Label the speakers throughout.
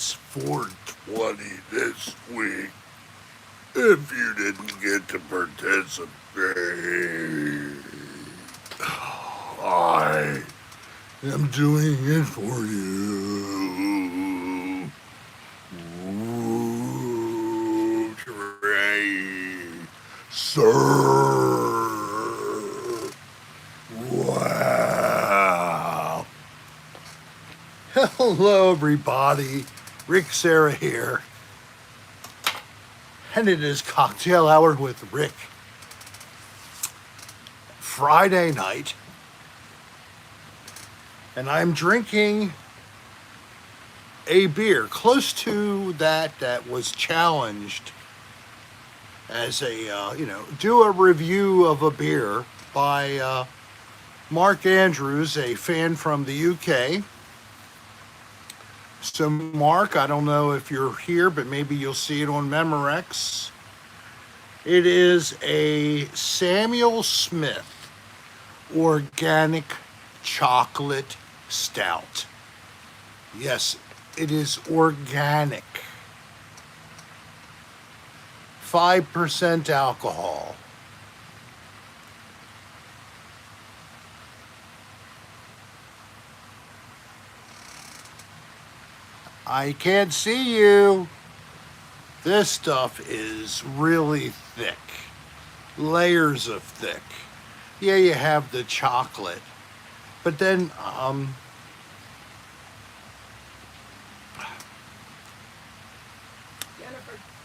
Speaker 1: It's 420 this week. If you didn't get to participate, I am doing it for you. Ooh, Trey, sir. Wow. Hello, everybody. Rick Serra here. And it is cocktail hour with Rick. Friday night. And I'm drinking a beer close to that was challenged as a, do a review of a beer by Mark Andrews, a fan from the UK. So, Mark, I don't know if you're here, but maybe you'll see it on Memorex. It is a Samuel Smith organic chocolate stout. Yes, it is organic. 5% alcohol. I can't see you. This stuff is really thick. Layers of thick. Yeah, you have the chocolate. But then,
Speaker 2: Jennifer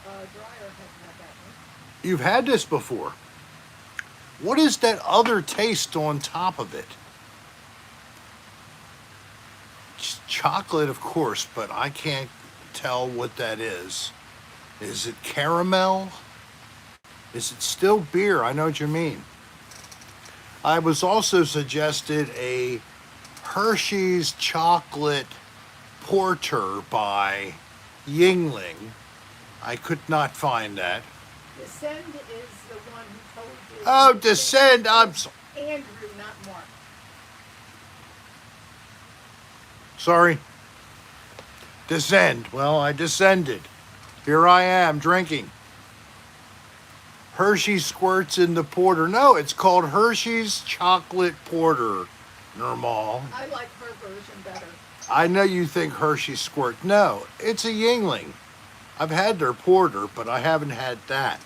Speaker 2: Dreyer has had that one.
Speaker 1: You've had this before. What is that other taste on top of it? Chocolate, of course, but I can't tell what that is. Is it caramel? Is it still beer? I know what you mean. I was also suggested a Hershey's chocolate porter by Yingling. I could not find that.
Speaker 2: Descend is the one who told you.
Speaker 1: Oh, Descend. I'm so
Speaker 2: Andrew, not Mark.
Speaker 1: sorry. Descend. Well, I descended. Here I am drinking. Hershey squirts in the porter. No, it's called Hershey's chocolate porter, Normal.
Speaker 2: I like her version better.
Speaker 1: I know you think Hershey squirt. No, it's a Yingling. I've had their porter, but I haven't had that.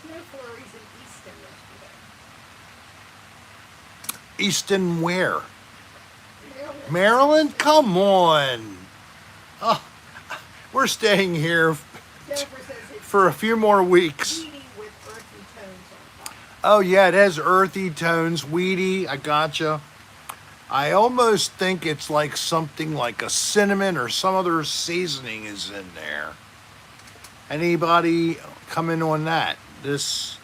Speaker 2: Snowflurries in Easton yesterday.
Speaker 1: Easton where?
Speaker 2: Maryland.
Speaker 1: Maryland? Come on. Oh, we're staying here
Speaker 2: Jennifer says it's
Speaker 1: for a few more weeks.
Speaker 2: weedy with earthy tones on top.
Speaker 1: Oh, yeah, it has earthy tones, weedy. I gotcha. I almost think it's like something like a cinnamon or some other seasoning is in there. Anybody come in on that? This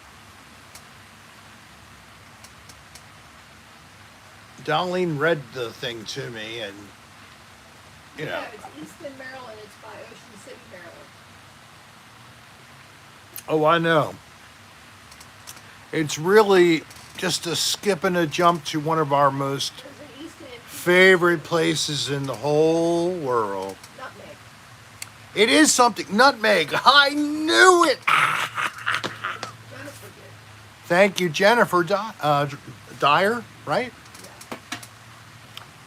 Speaker 1: Darlene read the thing to me, and
Speaker 2: Yeah, it's Easton, Maryland. It's by Ocean City, Maryland.
Speaker 1: Oh, I know. It's really just a skip and a jump to one of our most
Speaker 2: There's an Easton in
Speaker 1: favorite places in the whole world.
Speaker 2: Nutmeg.
Speaker 1: It is something. Nutmeg. I knew it.
Speaker 2: Jennifer did.
Speaker 1: Thank you, Jennifer Dyer, right?
Speaker 2: Yeah.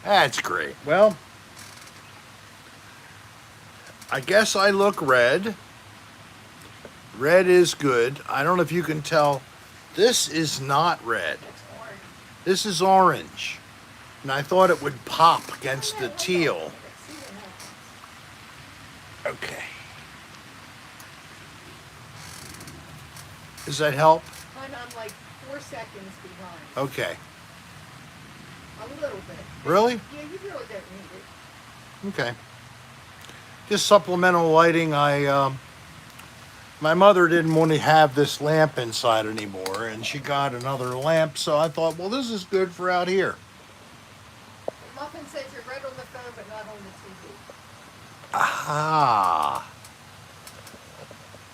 Speaker 1: That's great. Well, I guess I look red. Red is good. I don't know if you can tell. This is not red.
Speaker 2: It's orange.
Speaker 1: This is orange. And I thought it would pop against the teal.
Speaker 2: Let's see what happens.
Speaker 1: Okay. Does that help?
Speaker 2: I'm like 4 seconds behind.
Speaker 1: Okay.
Speaker 2: A little bit.
Speaker 1: Really?
Speaker 2: Yeah, you really don't need it.
Speaker 1: Okay. Just supplemental lighting. My mother didn't want to have this lamp inside anymore, and she got another lamp, so I thought, well, this is good for out here.
Speaker 2: Muffin says you're right on the phone, but not on the TV.
Speaker 1: Aha.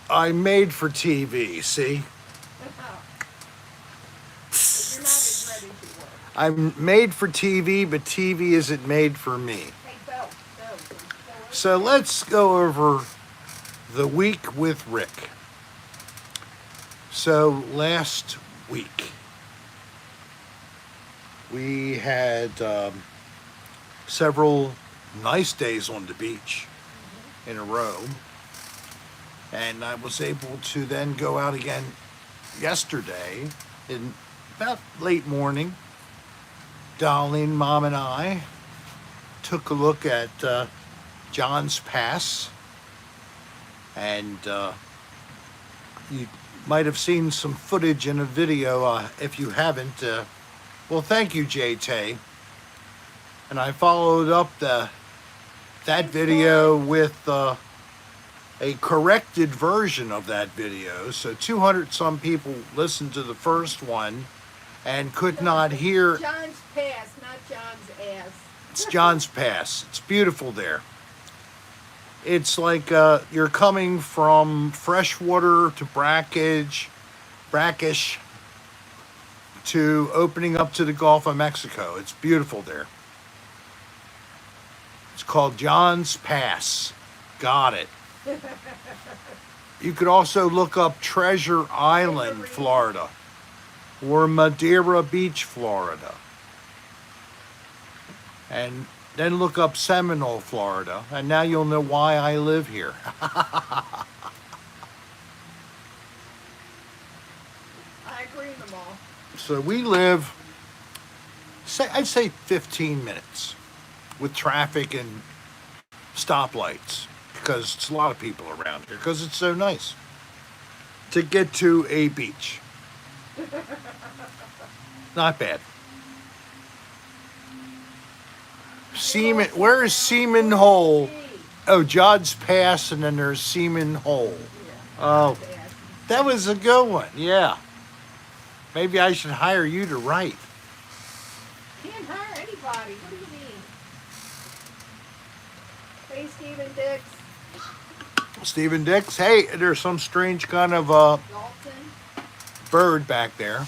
Speaker 1: I'm made for TV, see?
Speaker 2: But you're not as ready as you were.
Speaker 1: I'm made for TV, but TV isn't made for me.
Speaker 2: Hey, Bo, go
Speaker 1: So let's go over the week with Rick. So last week, we had several nice days on the beach in a row. And I was able to then go out again yesterday in about late morning. Darlene, Mom, and I took a look at John's Pass. And you might have seen some footage in a video. If you haven't, well, thank you, JT. And I followed up that video with a corrected version of that video. So 200 some people listened to the first one and could not hear.
Speaker 2: John's Pass, not John's ass.
Speaker 1: It's John's Pass. It's beautiful there. It's like you're coming from freshwater to brackish to opening up to the Gulf of Mexico. It's beautiful there. It's called John's Pass. Got it. You could also look up Treasure Island, Florida, or Madeira Beach, Florida. And then look up Seminole, Florida, and now you'll know why I live here.
Speaker 2: I agree with them all.
Speaker 1: So we live, I'd say 15 minutes with traffic and stoplights, because it's a lot of people around here, because it's so nice to get to a beach. Not bad. Seaman, where is Seaman Hole? Oh, John's Pass, and then there's Seaman Hole. Oh, that was a good one. Yeah. Maybe I should hire you to write.
Speaker 2: Can't hire anybody. What do you mean? Hey, Stephen Dix.
Speaker 1: Stephen Dix. Hey, there's some strange kind of
Speaker 2: Dalton.
Speaker 1: bird back there.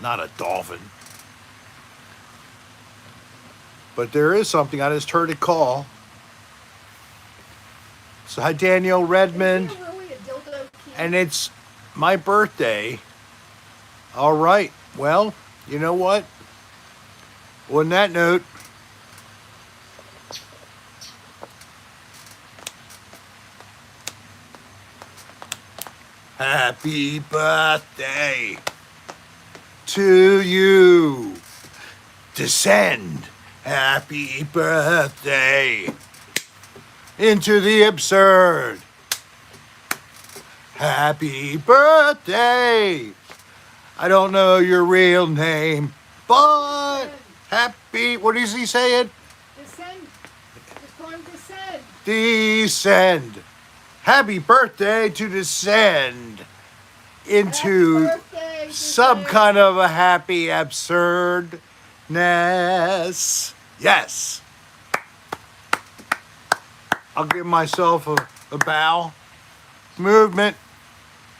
Speaker 1: Not a dolphin. But there is something. I just heard it call. So hi, Daniel Redmond.
Speaker 2: Is there really a dildo king?
Speaker 1: And it's my birthday. All right. Well, you know what? On that note, happy birthday to you. Descend. Happy birthday into the absurd. Happy birthday. I don't know your real name, but happy, what is he saying?
Speaker 2: Descend. Just call him Descend.
Speaker 1: Descend. Happy birthday to descend into
Speaker 2: Happy birthday,
Speaker 1: some
Speaker 2: Descend.
Speaker 1: kind of a happy absurdness. Yes. I'll give myself a bow. Movement.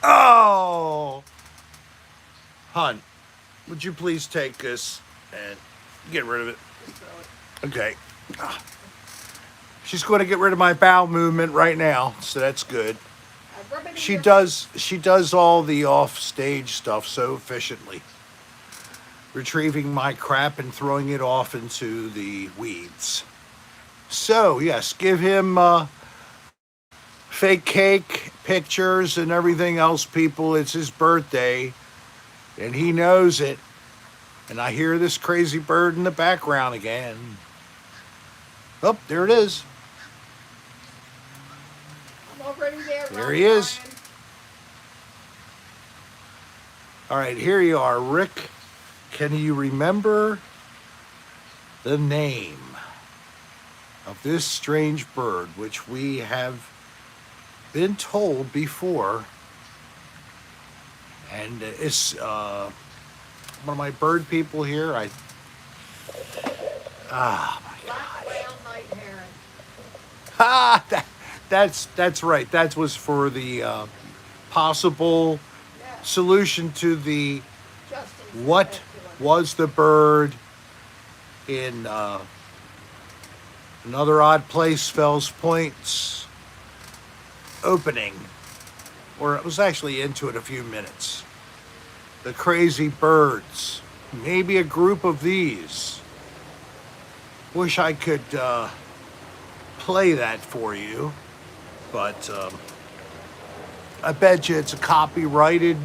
Speaker 1: Oh. Hun, would you please take this and get rid of it? Okay. She's going to get rid of my bowel movement right now, so that's good.
Speaker 2: Rub it in
Speaker 1: She
Speaker 2: your-
Speaker 1: does all the off-stage stuff so efficiently. Retrieving my crap and throwing it off into the weeds. So, yes, give him fake cake, pictures, and everything else, people. It's his birthday, and he knows it. And I hear this crazy bird in the background again. Oh, there it is.
Speaker 2: I'm already there.
Speaker 1: There he is.
Speaker 2: Ryan.
Speaker 1: All right, here you are, Rick. Can you remember the name of this strange bird, which we have been told before? And it's one of my bird people here.
Speaker 2: Black whale night heron.
Speaker 1: That's right. That was for the possible
Speaker 2: Yeah.
Speaker 1: solution to the
Speaker 2: Justin.
Speaker 1: what was the bird in Another Odd Place Fells Point's opening, or it was actually into it a few minutes. The Crazy Birds, maybe a group of these. Wish I could play that for you, but I bet you it's a copyrighted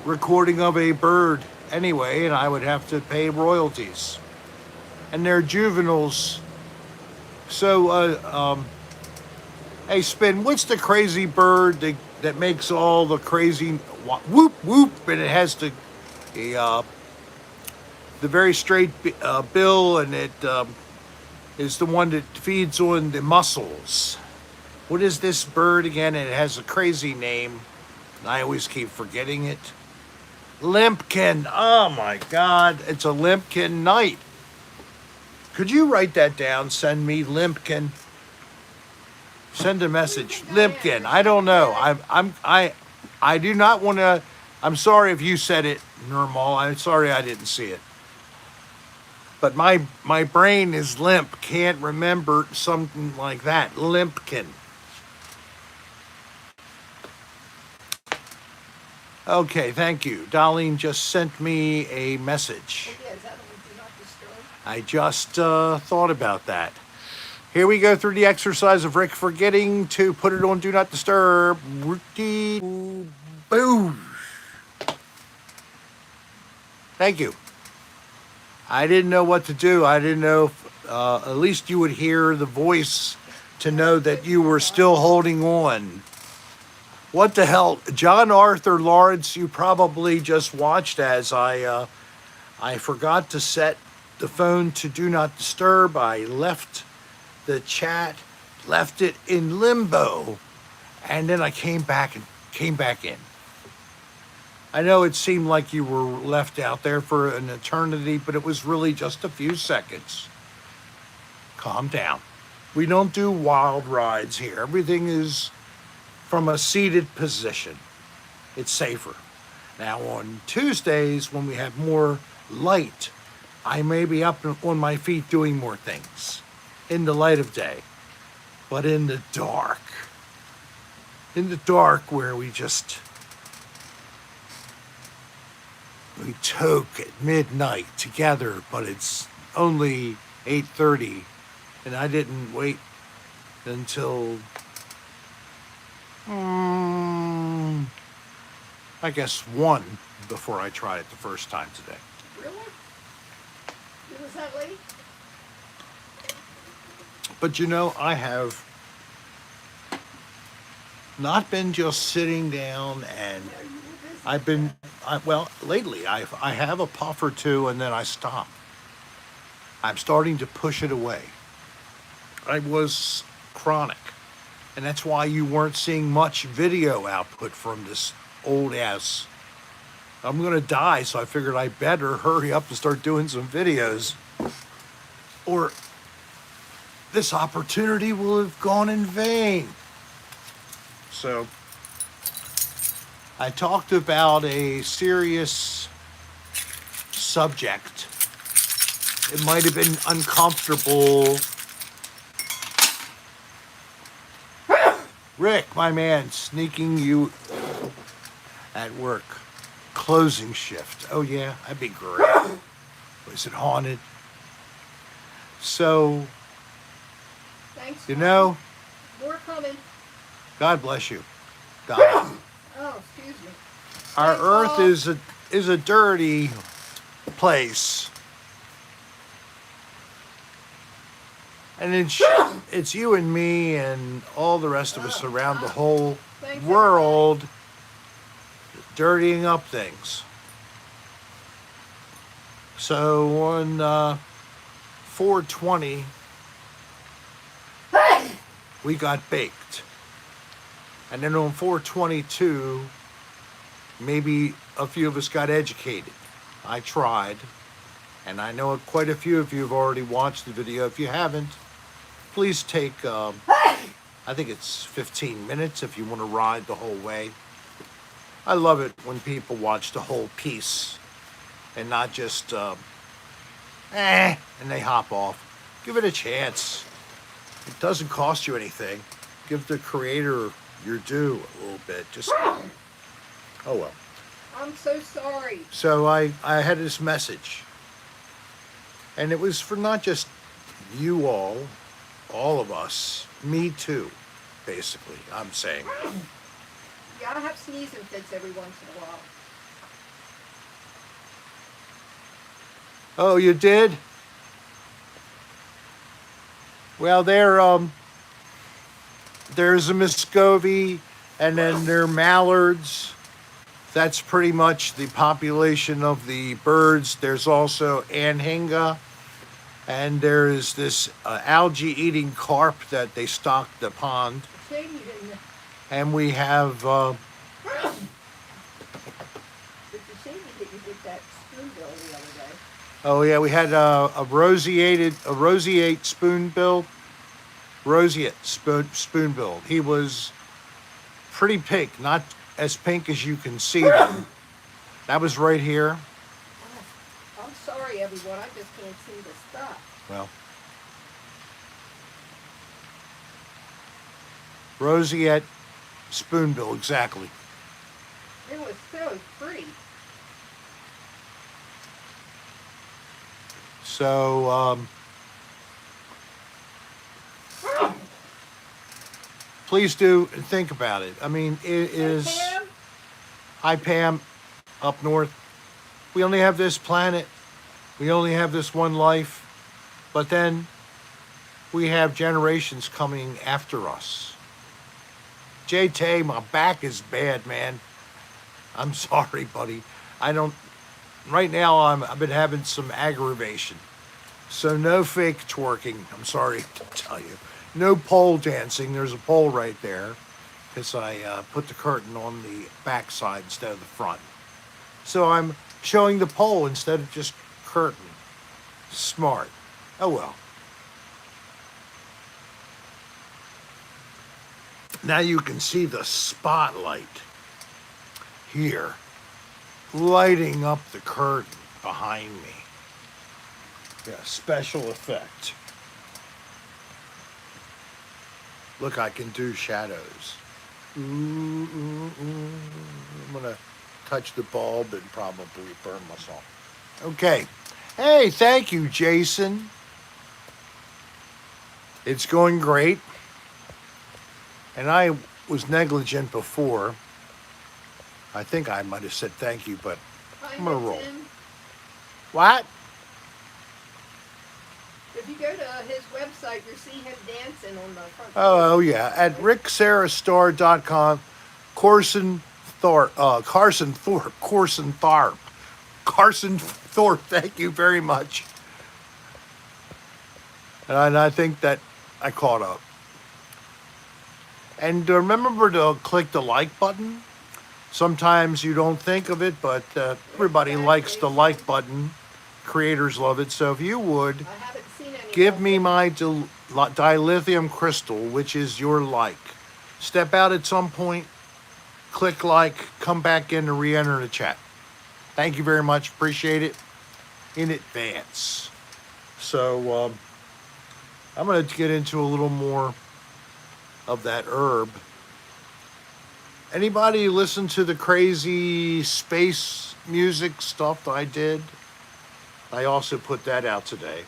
Speaker 1: recording of a bird anyway, and I would have to pay royalties. And they're juveniles. So, hey, Spin, what's the crazy bird that makes all the crazy whoop whoop, and it has the very straight bill, and it is the one that feeds on the mussels. What is this bird again? It has a crazy name. I always keep forgetting it. Limpkin. Oh my God, it's a limpkin night. Could you write that down? Send me Limpkin. Send a message. Limpkin. I don't know. I do not want to. I'm sorry if you said it, Normal. I'm sorry I didn't see it. But my brain is limp. Can't remember something like that. Limpkin. Okay, thank you. Darlene just sent me a message.
Speaker 2: Yeah, is that on Do Not Disturb?
Speaker 1: I just thought about that. Here we go through the exercise of Rick forgetting to put it on Do Not Disturb. Boom. Thank you. I didn't know what to do. I didn't know if at least you would hear the voice to know that you were still holding on. What the hell? John Arthur Lawrence, you probably just watched as I forgot to set the phone to Do Not Disturb. I left the chat, left it in limbo, and then I came back in. I know it seemed like you were left out there for an eternity, but it was really just a few seconds. Calm down. We don't do wild rides here. Everything is from a seated position. It's safer. Now on Tuesdays, when we have more light, I may be up on my feet doing more things in the light of day. But in the dark where we toke at midnight together, but it's only 8:30, and I didn't wait until I guess 1 before I tried it the first time today.
Speaker 2: Really? It was that late?
Speaker 1: But you know, I have not been just sitting down and lately I have a puff or two and then I stop. I'm starting to push it away. I was chronic, and that's why you weren't seeing much video output from this old ass. I'm gonna die, so I figured I better hurry up and start doing some videos, or this opportunity will have gone in vain. So I talked about a serious subject. It might have been uncomfortable. Rick, my man, sneaking you at work. Closing shift. Oh yeah, that'd be great. Was it haunted? So,
Speaker 2: Thanks.
Speaker 1: you know,
Speaker 2: More coming.
Speaker 1: God bless you. God.
Speaker 2: Oh, excuse me.
Speaker 1: Our
Speaker 2: Thanks,
Speaker 1: earth
Speaker 2: Paul.
Speaker 1: is a dirty place. And it's you and me and all the rest of us around the whole
Speaker 2: Thanks,
Speaker 1: world dirtying up things. So on 420, we got baked. And then on 422, maybe a few of us got educated. I tried. And I know quite a few of you have already watched the video. If you haven't, please take, I think it's 15 minutes if you want to ride the whole way. I love it when people watch the whole piece and not just, and they hop off. Give it a chance. It doesn't cost you anything. Give the creator your due a little bit. Just, oh well.
Speaker 2: I'm so sorry.
Speaker 1: So I had this message. And it was for not just you all of us, me too, basically, I'm saying.
Speaker 2: Yeah, I have sneezing fits every once in a while.
Speaker 1: Oh, you did? Well, there's a Muscovy, and then there are mallards. That's pretty much the population of the birds. There's also anhinga, and there's this algae-eating carp that they stocked the pond.
Speaker 2: Shame you didn't.
Speaker 1: And we have,
Speaker 2: It's a shame you didn't get that spoonbill the other day.
Speaker 1: oh yeah, we had a roseate spoonbill. Roseate spoonbill. He was pretty pink, not as pink as you can see them. That was right here.
Speaker 2: Oh, I'm sorry, everyone. I just can't see the stuff.
Speaker 1: Well, roseate spoonbill, exactly.
Speaker 2: It was so pretty.
Speaker 1: So, please do think about it. I mean, it is.
Speaker 2: Hey, Pam?
Speaker 1: Hi, Pam, up north. We only have this planet. We only have this one life. But then we have generations coming after us. JT, my back is bad, man. I'm sorry, buddy. Right now I've been having some aggravation. So no fake twerking. I'm sorry to tell you. No pole dancing. There's a pole right there because I put the curtain on the back side instead of the front. So I'm showing the pole instead of just curtain. Smart. Oh well. Now you can see the spotlight here lighting up the curtain behind me. Yeah, special effect. Look, I can do shadows. Ooh, ooh, ooh. I'm gonna touch the bulb and probably burn myself. Okay. Hey, thank you, Jason. It's going great. And I was negligent before. I think I might have said thank you, but I'm gonna roll.
Speaker 2: Tim.
Speaker 1: What?
Speaker 2: If you go to his website, you'll see him dancing on the front.
Speaker 1: Oh yeah, at ricksarahstar.com, Carson Thorpe, thank you very much. And I think that I caught up. And remember to click the like button. Sometimes you don't think of it, but everybody likes the like button. Creators love it. So if you would,
Speaker 2: I haven't seen any.
Speaker 1: give me my dilithium crystal, which is your like. Step out at some point, click like, come back in to re-enter the chat. Thank you very much. Appreciate it in advance. So I'm going to get into a little more of that herb. Anybody listen to the crazy space music stuff that I did? I also put that out today.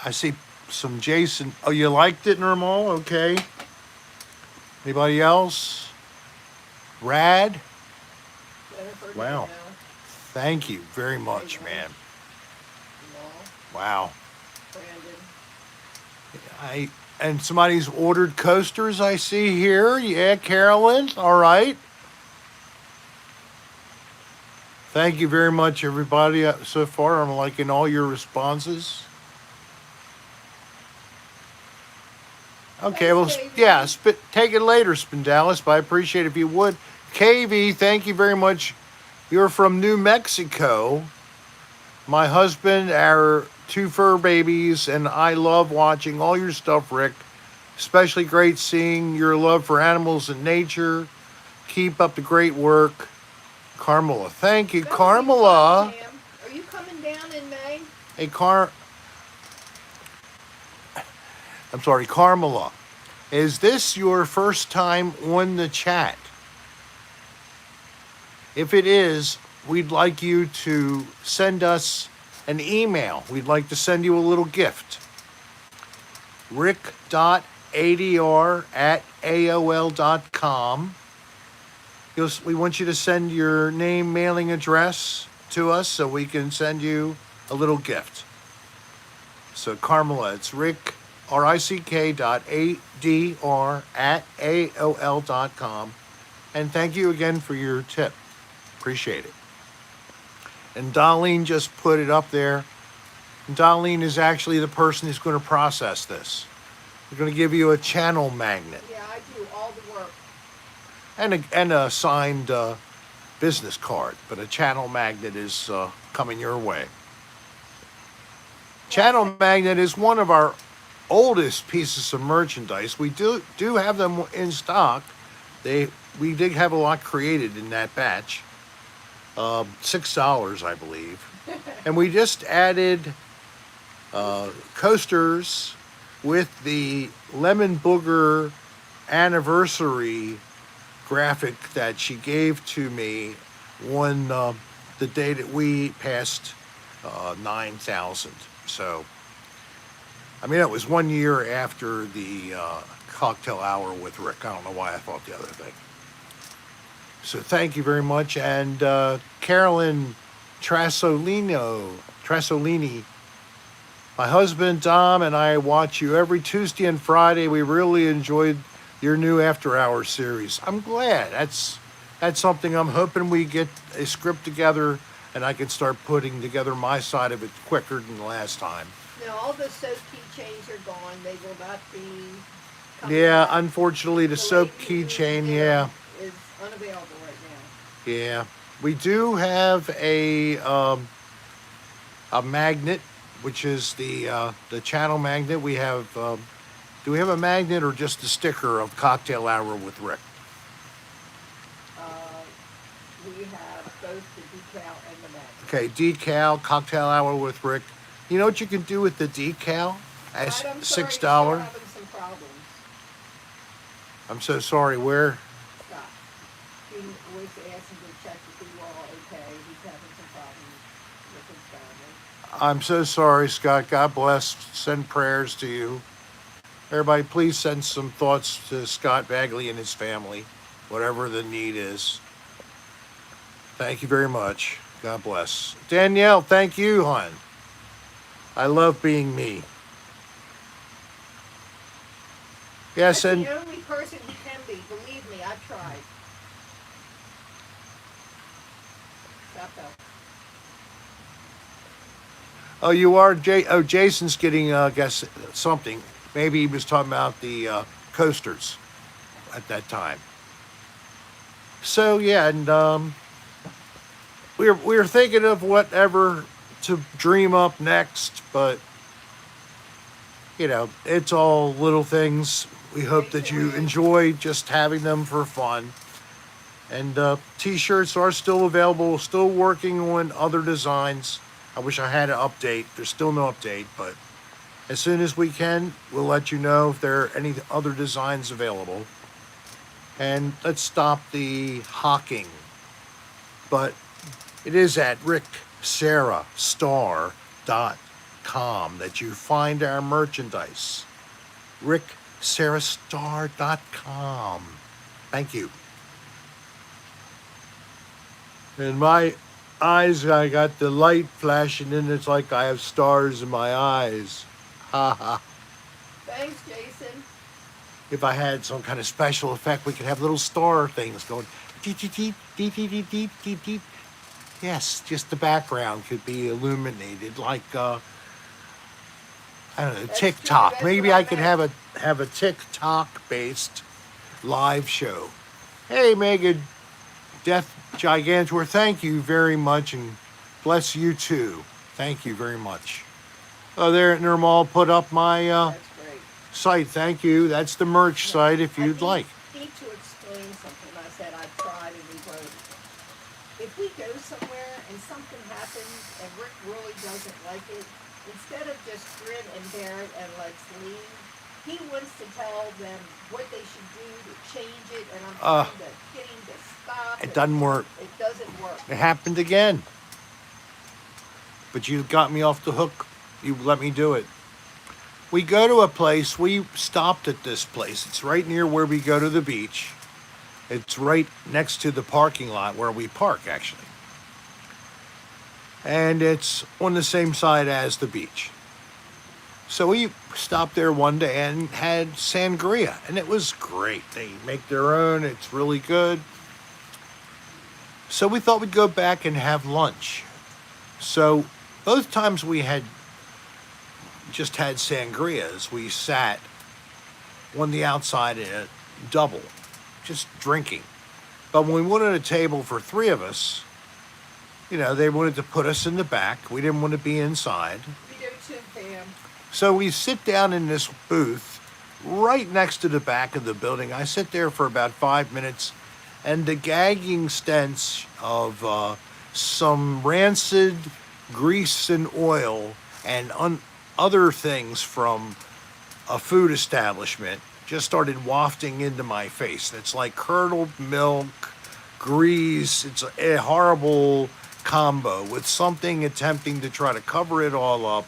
Speaker 1: I see some Jason. Oh, you liked it, Normal? Okay. Anybody else? Rad?
Speaker 2: Jennifer,
Speaker 1: Wow.
Speaker 2: you know,
Speaker 1: Thank you very much, man.
Speaker 2: Jamal,
Speaker 1: Wow.
Speaker 2: Brandon.
Speaker 1: And somebody's ordered coasters I see here. Yeah, Carolyn. All right. Thank you very much, everybody. So far, I'm liking all your responses. Okay, well,
Speaker 2: Thanks,
Speaker 1: yeah, take it later, Spindalis, but I appreciate it if you would. KV, thank you very much. You're from New Mexico. My husband, our 2 fur babies, and I love watching all your stuff, Rick. Especially great seeing your love for animals and nature. Keep up the great work. Carmela, thank you, Carmela.
Speaker 2: Pam. Are you coming down in May?
Speaker 1: Hey, Carmela. Is this your first time on the chat? If it is, we'd like you to send us an email. We'd like to send you a little gift. rick.adr@aol.com. We want you to send your name, mailing address to us so we can send you a little gift. So Carmela, it's Rick, rick.adr@aol.com. And thank you again for your tip. Appreciate it. And Darlene just put it up there. And Darlene is actually the person who's going to process this. We're going to give you a channel magnet.
Speaker 2: Yeah, I do all the work.
Speaker 1: And a signed business card. But a channel magnet is coming your way. Channel magnet is one of our oldest pieces of merchandise. We do have them in stock. We did have a lot created in that batch. $6, I believe. And we just added coasters with the Lemon Booger anniversary graphic that she gave to me on the day that we passed 9,000. So, I mean, it was 1 year after the cocktail hour with Rick. I don't know why I thought the other thing. So thank you very much. And Carolyn Trasolini, my husband Dom and I watch you every Tuesday and Friday. We really enjoyed your new After Hours series. I'm glad. That's something I'm hoping we get a script together and I can start putting together my side of it quicker than the last time.
Speaker 2: Now, all the soap keychains are gone. They will not be coming
Speaker 1: Yeah,
Speaker 2: back.
Speaker 1: unfortunately, the soap keychain, yeah.
Speaker 2: Is unavailable right now.
Speaker 1: Yeah. We do have a magnet, which is the channel magnet. We have, do we have a magnet or just a sticker of Cocktail Hour with Rick?
Speaker 2: We have both the decal and the magnet.
Speaker 1: Okay, decal, Cocktail Hour with Rick. You know what you can do with the decal? As
Speaker 2: I'm
Speaker 1: $6.
Speaker 2: sorry, still having some problems.
Speaker 1: I'm so sorry. Where?
Speaker 2: Scott. He was asking to check if we were all okay. He's having some problems with his family.
Speaker 1: I'm so sorry, Scott. God bless. Send prayers to you. Everybody, please send some thoughts to Scott Bagley and his family, whatever the need is. Thank you very much. God bless. Danielle, thank you, hon. I love being me. Yes,
Speaker 2: That's
Speaker 1: and
Speaker 2: the only person he can be. Believe me, I've tried. Stop that.
Speaker 1: oh, you are Jason's getting, I guess, something. Maybe he was talking about the coasters at that time. So yeah, and we're thinking of whatever to dream up next, but you know, it's all little things. We hope that you enjoy just having them for fun. And t-shirts are still available, still working on other designs. I wish I had an update. There's still no update, but as soon as we can, we'll let you know if there are any other designs available. And let's stop the hawking. But it is at ricksarahstar.com that you find our merchandise. ricksarahstar.com. Thank you. In my eyes, I got the light flashing and it's like I have stars in my eyes. Ha ha.
Speaker 2: Thanks, Jason.
Speaker 1: If I had some kind of special effect, we could have little star things going. Deep, deep, deep, deep, deep, deep, deep, deep, deep. Yes, just the background could be illuminated like I don't know,
Speaker 2: That's
Speaker 1: TikTok.
Speaker 2: true, that's
Speaker 1: Maybe
Speaker 2: what
Speaker 1: I
Speaker 2: I
Speaker 1: could
Speaker 2: meant.
Speaker 1: have a TikTok based live show. Hey Megan, Death Gigantor, thank you very much and bless you too. Thank you very much. Oh, there Nirmal put up my
Speaker 2: That's great.
Speaker 1: site. Thank you. That's the merch site if you'd like.
Speaker 2: I need to explain something. I said I've tried and we both. If we go somewhere and something happens and Rick really doesn't like it. Instead of just grin and bear it and let's leave, he wants to tell them what they should do to change it, and I'm trying to get him to stop.
Speaker 1: It doesn't work.
Speaker 2: It doesn't work.
Speaker 1: It happened again. But you got me off the hook. You let me do it. We go to a place. We stopped at this place. It's right near where we go to the beach. It's right next to the parking lot where we park, actually. And it's on the same side as the beach. So we stopped there one day and had sangria, and it was great. They make their own. It's really good. So we thought we'd go back and have lunch. So both times we had just had sangrias, we sat on the outside in a double, just drinking. But when we wanted a table for three of us, you know, they wanted to put us in the back. We didn't want to be inside.
Speaker 2: We do too, Pam.
Speaker 1: So we sit down in this booth right next to the back of the building. I sit there for about 5 minutes, and the gagging stench of some rancid grease and oil and other things from a food establishment just started wafting into my face. It's like curdled milk, grease. It's a horrible combo with something attempting to try to cover it all up.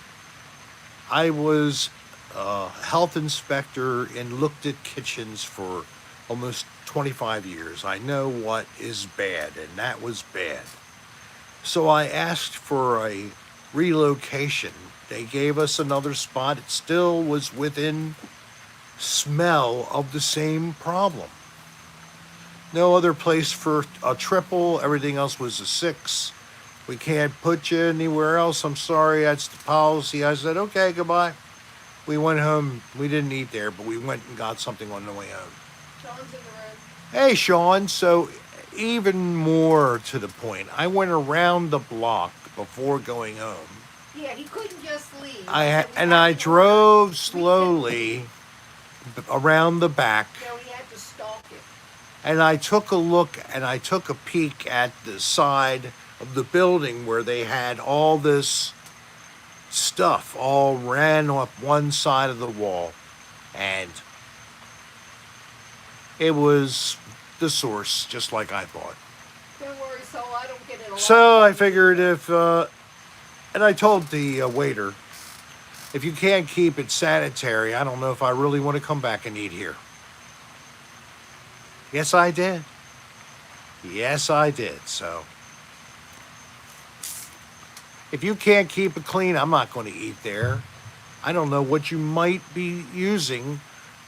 Speaker 1: I was a health inspector and looked at kitchens for almost 25 years. I know what is bad, and that was bad. So I asked for a relocation. They gave us another spot. It still was within smell of the same problem. No other place for a triple. Everything else was a 6. We can't put you anywhere else. I'm sorry, that's the policy. I said, okay, goodbye. We went home. We didn't eat there, but we went and got something on the way home.
Speaker 2: Sean's in the room.
Speaker 1: Hey, Sean. So even more to the point, I went around the block before going home.
Speaker 2: Yeah, he couldn't just leave.
Speaker 1: I drove slowly around the back.
Speaker 2: So he had to stalk it.
Speaker 1: And I took a look and I took a peek at the side of the building where they had all this stuff all ran up one side of the wall. And it was the source, just like I thought.
Speaker 2: Don't worry, so I don't get it a lot.
Speaker 1: So I figured if, and I told the waiter, if you can't keep it sanitary, I don't know if I really want to come back and eat here. Yes, I did. Yes, I did. So if you can't keep it clean, I'm not going to eat there. I don't know what you might be using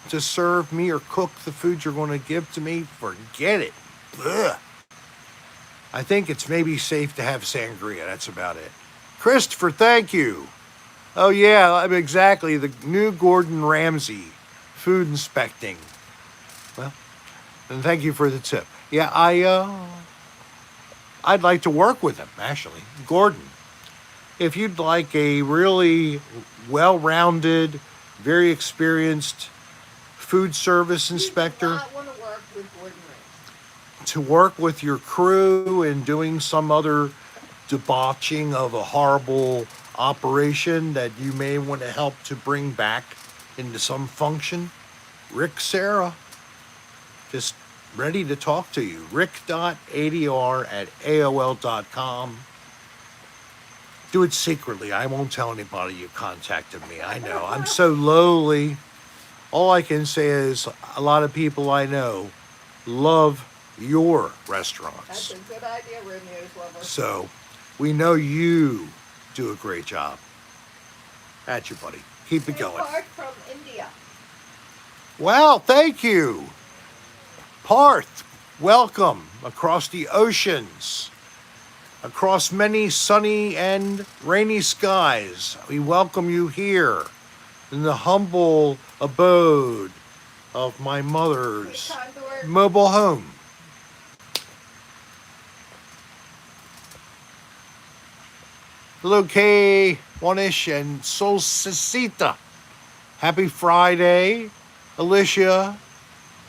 Speaker 1: to serve me or cook the food you're going to give to me. Forget it. Ugh. I think it's maybe safe to have sangria. That's about it. Christopher, thank you. Oh, yeah, exactly. The new Gordon Ramsay food inspecting. Well, and thank you for the tip. Yeah, I'd like to work with him, actually. Gordon, if you'd like a really well-rounded, very experienced food service inspector,
Speaker 2: I want to work with Gordon Ramsay.
Speaker 1: to work with your crew and doing some other debauching of a horrible operation that you may want to help to bring back into some function, Rick Serra, just ready to talk to you. rick.adr@aol.com. Do it secretly. I won't tell anybody you contacted me. I know. I'm so lowly. All I can say is a lot of people I know love your restaurants.
Speaker 2: That's a good idea, Red News Lover.
Speaker 1: So we know you do a great job. At you, buddy. Keep it going.
Speaker 2: Parth from India.
Speaker 1: Well, thank you. Parth, welcome across the oceans, across many sunny and rainy skies. We welcome you here in the humble abode of my mother's
Speaker 2: Condor.
Speaker 1: mobile home. Hello, K1ish and Solcita. Happy Friday. Alicia,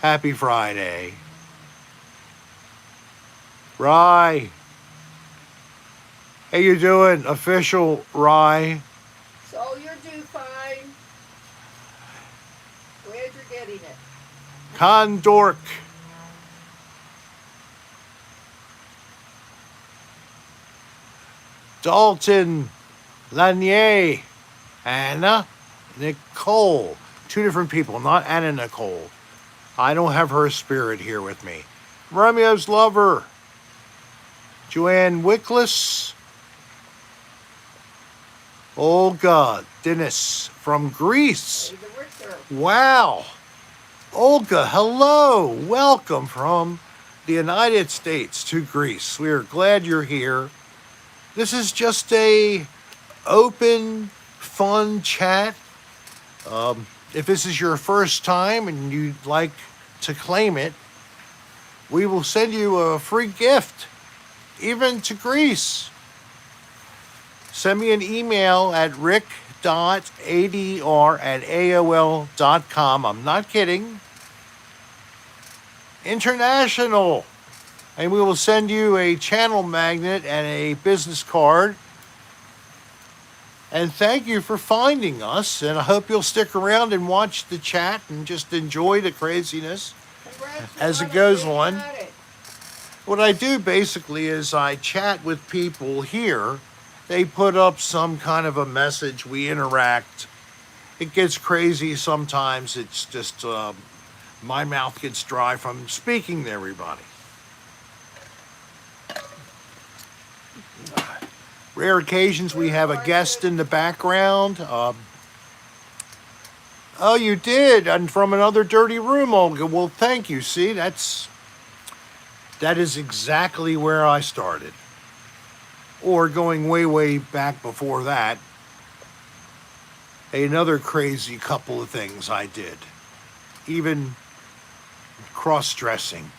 Speaker 1: happy Friday. Rye. How you doing, official Rye?
Speaker 2: So you're due fine. Glad you're getting it.
Speaker 1: Condork. Dalton. Lanier. Anna. Nicole. Two different people, not Anna Nicole. I don't have her spirit here with me. Romeo's lover. Joanne Wickless. Olga Dennis from Greece.
Speaker 2: Hey, the Richter.
Speaker 1: Wow. Olga, hello. Welcome from the United States to Greece. We are glad you're here. This is just a open, fun chat. If this is your first time and you'd like to claim it, we will send you a free gift, even to Greece. Send me an email at rick.adr@aol.com. I'm not kidding. International. And we will send you a channel magnet and a business card. And thank you for finding us. And I hope you'll stick around and watch the chat and just enjoy the craziness as it goes on. What I do basically is I chat with people here. They put up some kind of a message. We interact. It gets crazy sometimes. It's just my mouth gets dry from speaking to everybody. Rare occasions we have a guest in the background. Oh, you did, and from another dirty room, Olga. Well, thank you. See, that is exactly where I started. Or going way, way back before that, another crazy couple of things I did. Even cross-dressing.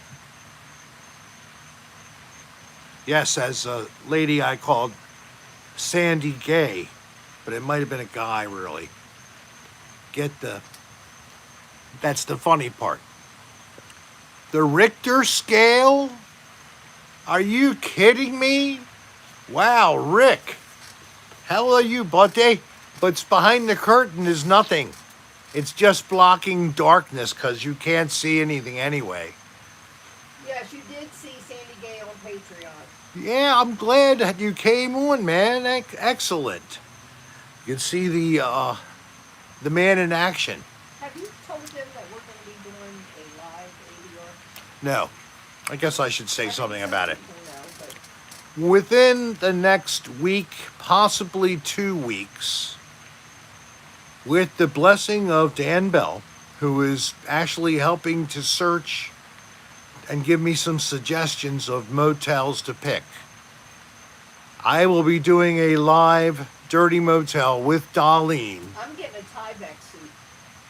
Speaker 1: Yes, as a lady I called Sandy Gay, but it might have been a guy, really. That's the funny part. The Richter scale? Are you kidding me? Wow, Rick. How are you, buddy? But behind the curtain is nothing. It's just blocking darkness because you can't see anything anyway.
Speaker 2: Yes, you did see Sandy Gay on Patreon.
Speaker 1: Yeah, I'm glad that you came on, man. Excellent. You can see the man in action.
Speaker 2: Have you told them that we're going to be doing a live ADR?
Speaker 1: No. I guess I should say something about it.
Speaker 2: You know,
Speaker 1: Within the next week, possibly 2 weeks, with the blessing of Dan Bell, who is actually helping to search and give me some suggestions of motels to pick, I will be doing a live Dirty Motel with Darlene.
Speaker 2: I'm getting a Tyvek suit.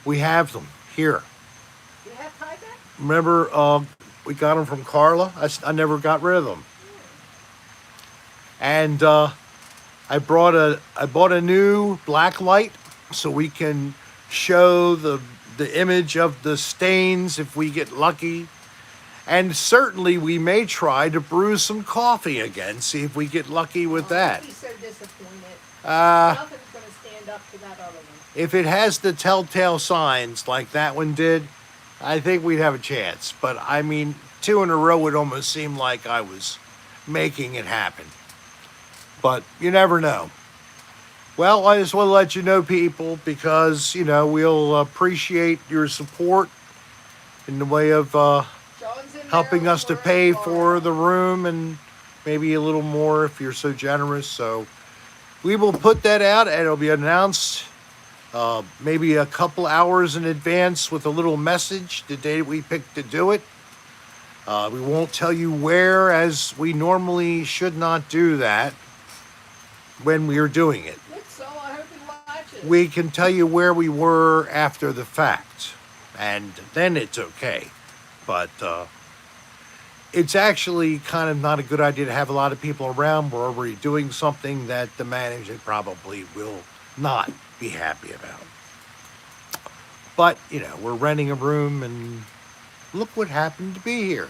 Speaker 1: We have them here.
Speaker 2: You have Tyvek?
Speaker 1: Remember, we got them from Carla? I never got rid of them. And I bought a new black light so we can show the image of the stains if we get lucky. And certainly we may try to brew some coffee again, see if we get lucky with that.
Speaker 2: I'd be so disappointed. Nothing's going to stand up to that other one.
Speaker 1: If it has the telltale signs like that one did, I think we'd have a chance. But I mean, 2 in a row would almost seem like I was making it happen. But you never know. Well, I just want to let you know, people, because, you know, we'll appreciate your support in the way of helping us to pay for the room and maybe a little more if you're so generous. So we will put that out and it'll be announced maybe a couple hours in advance with a little message the day we picked to do it. We won't tell you where, as we normally should not do that when we are doing it.
Speaker 2: So I hope you watch it.
Speaker 1: We can tell you where we were after the fact, and then it's okay. But it's actually kind of not a good idea to have a lot of people around. We're already doing something that the management probably will not be happy about. But, you know, we're renting a room, and look what happened to be here.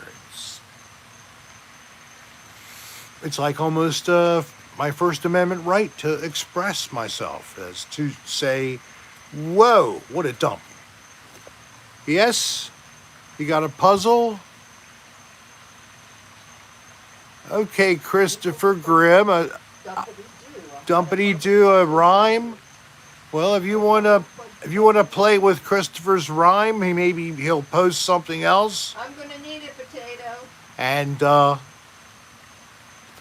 Speaker 1: It's like almost my First Amendment right to express myself, as to say, whoa, what a dump. Yes, you got a puzzle? Okay, Christopher Grimm, a dumpity do a rhyme. Well, if you wanna play with Christopher's rhyme, maybe he'll post something else.
Speaker 2: I'm gonna need a potato.
Speaker 1: And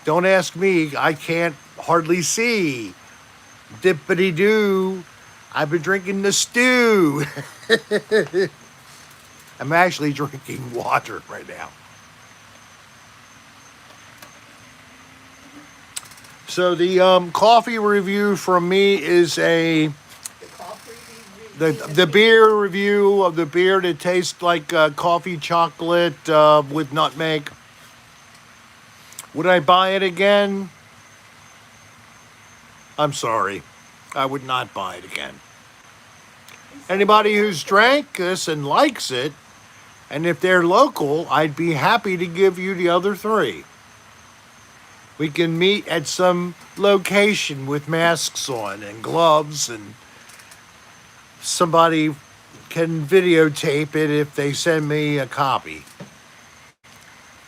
Speaker 1: don't ask me, I can't hardly see. Dippity doo, I've been drinking the stew. I'm actually drinking water right now. So the coffee review from me is
Speaker 2: The coffee review.
Speaker 1: the beer review of the beer that tastes like coffee chocolate with nutmeg. Would I buy it again? I'm sorry. I would not buy it again. Anybody who's drank this and likes it, and if they're local, I'd be happy to give you the other 3. We can meet at some location with masks on and gloves, and somebody can videotape it if they send me a copy.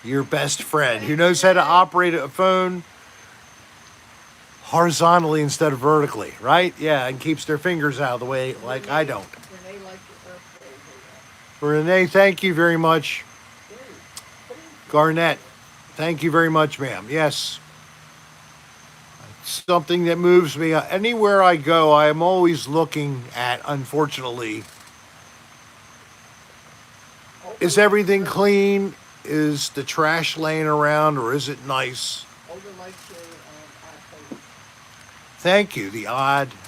Speaker 1: Your best friend who knows how to operate a phone horizontally instead of vertically, right? Yeah, and keeps their fingers out of the way like I don't.
Speaker 2: Renee liked your birthday.
Speaker 1: Renee, thank you very much. Garnett, thank you very much, ma'am. Yes. It's something that moves me. Anywhere I go, I am always looking at, unfortunately, is everything clean? Is the trash laying around, or is it nice? Thank you. The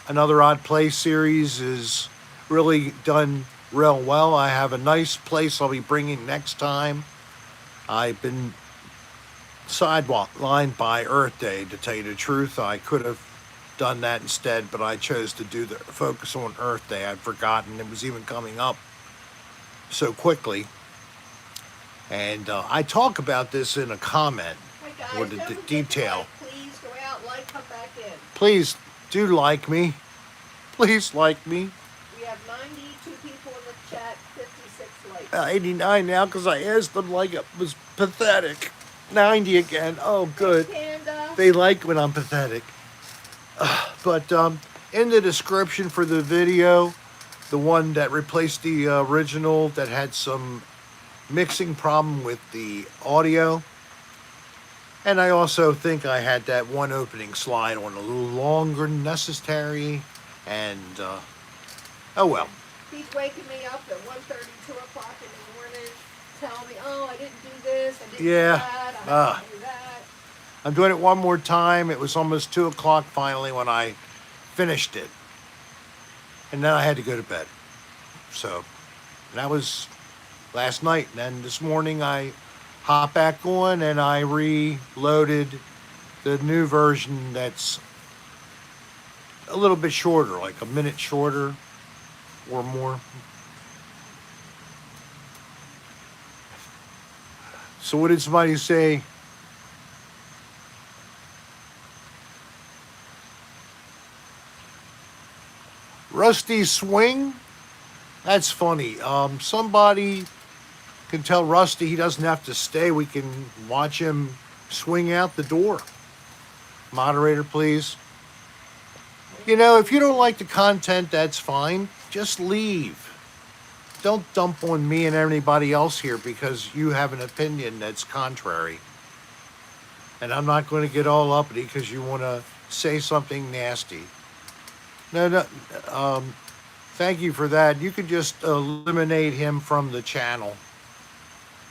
Speaker 1: Another Odd Place series is really done real well. I have a nice place I'll be bringing next time. I've been sidewalk lined by Earth Day, to tell you the truth. I could have done that instead, but I chose to do the focus on Earth Day. I'd forgotten it was even coming up so quickly. And I talk about this in a comment with the detail.
Speaker 2: Please go out, come back in.
Speaker 1: Please do like me. Please like me.
Speaker 2: We have 92 people in the chat, 56 likes.
Speaker 1: 89 now because I asked them like it was pathetic. 90 again. Oh, good.
Speaker 2: Panda.
Speaker 1: They like when I'm pathetic. But in the description for the video, the one that replaced the original that had some mixing problem with the audio, and I also think I had that one opening slide on a little longer than necessary, and oh well.
Speaker 2: He's waking me up at 1:30, 2 o'clock in the morning, telling me, oh, I didn't do this, I didn't do that, I have to do that.
Speaker 1: I'm doing it one more time. It was almost 2 o'clock finally when I finished it, and then I had to go to bed. So that was last night, and then this morning I hopped back on and I reloaded the new version that's a little bit shorter, like a minute shorter or more. So what did somebody say? Rusty Swing? That's funny. Somebody can tell Rusty he doesn't have to stay. We can watch him swing out the door. Moderator, please. You know, if you don't like the content, that's fine. Just leave. Don't dump on me and anybody else here because you have an opinion that's contrary. And I'm not going to get all uppity because you want to say something nasty. No. Thank you for that. You could just eliminate him from the channel.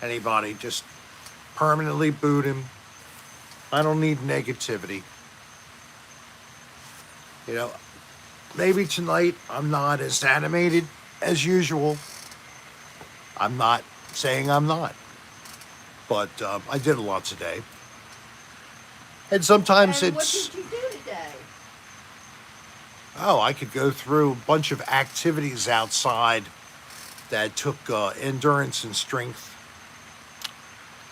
Speaker 1: Anybody, just permanently boot him. I don't need negativity. You know, maybe tonight I'm not as animated as usual. I'm not saying I'm not. But I did a lot today. And sometimes
Speaker 2: And
Speaker 1: it's...
Speaker 2: what did you do today?
Speaker 1: Oh, I could go through a bunch of activities outside that took endurance and strength.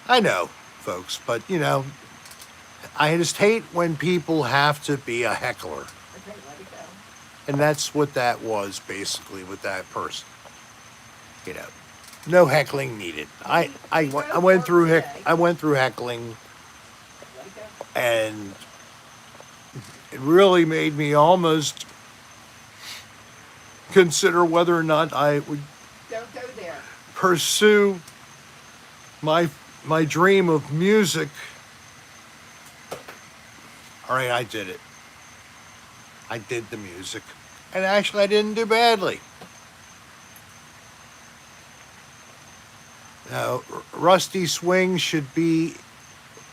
Speaker 1: I know, folks, but, you know, I just hate when people have to be a heckler.
Speaker 2: Okay, let it go.
Speaker 1: And that's what that was basically with that person. You know, no heckling needed. I went through heckling,
Speaker 2: Let it go.
Speaker 1: and it really made me almost consider whether or not I would
Speaker 2: Don't go there.
Speaker 1: pursue my dream of music. All right, I did it. I did the music, and actually, I didn't do badly. Now, Rusty Swing should be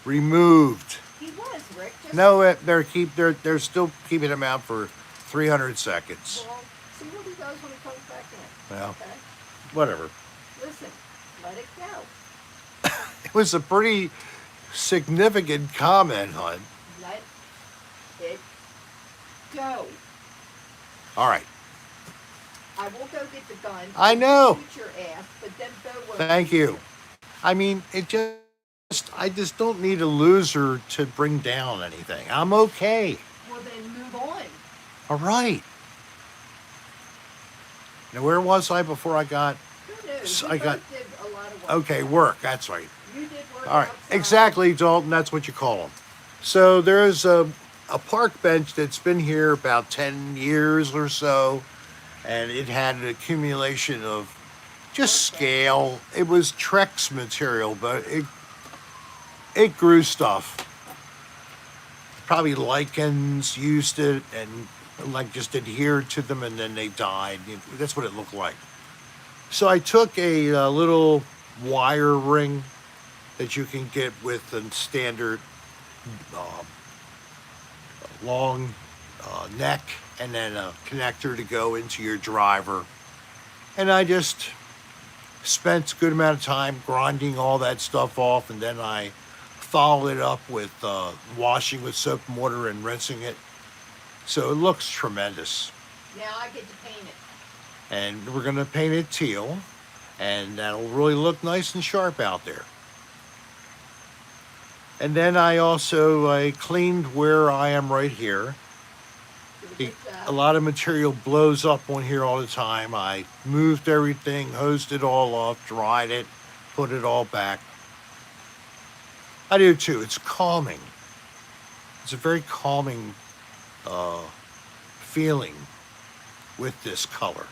Speaker 1: removed.
Speaker 2: He was, Rick. Just
Speaker 1: No, they're still keeping him out for 300 seconds.
Speaker 2: Well, see what he does when he comes back in.
Speaker 1: Well,
Speaker 2: Okay.
Speaker 1: whatever.
Speaker 2: Listen, let it go.
Speaker 1: It was a pretty significant comment, hon.
Speaker 2: Let it go.
Speaker 1: All right.
Speaker 2: I will go get the gun.
Speaker 1: I know.
Speaker 2: Shoot your ass, but then Bo won't.
Speaker 1: Thank you. I mean, I just don't need a loser to bring down anything. I'm okay.
Speaker 2: Well, then move on.
Speaker 1: All right. Now, where was I before I got?
Speaker 2: Who knows?
Speaker 1: I got.
Speaker 2: Did a lot of work.
Speaker 1: Okay, work. That's right.
Speaker 2: You did work.
Speaker 1: All right.
Speaker 2: outside.
Speaker 1: Exactly, Dalton. That's what you call them. So there's a park bench that's been here about 10 years or so, and it had an accumulation of just scale. It was Trex material, but it grew stuff. Probably lichens used it and like just adhered to them, and then they died. That's what it looked like. So I took a little wire ring that you can get with a standard long neck, and then a connector to go into your driver. And I just spent a good amount of time grinding all that stuff off, and then I followed it up with washing with soap and water and rinsing it. So it looks tremendous.
Speaker 2: Now I get to paint it.
Speaker 1: And we're going to paint it teal, and that'll really look nice and sharp out there. And then I cleaned where I am right here.
Speaker 2: Do a good
Speaker 1: A
Speaker 2: job.
Speaker 1: lot of material blows up on here all the time. I moved everything, hosed it all off, dried it, put it all back. I do too. It's calming. It's a very calming feeling with this color.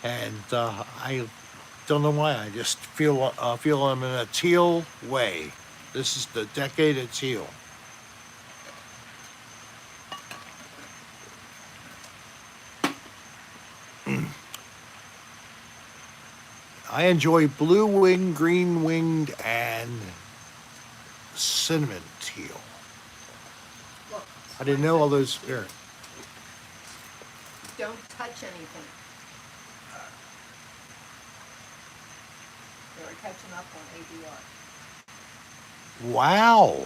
Speaker 1: And I don't know why. I just feel I'm in a teal way. This is the decade of teal. I enjoy blue winged, green winged, and cinnamon teal.
Speaker 2: Look,
Speaker 1: I didn't know all those. Here.
Speaker 2: Don't touch anything. They were catching up on ADR.
Speaker 1: Wow.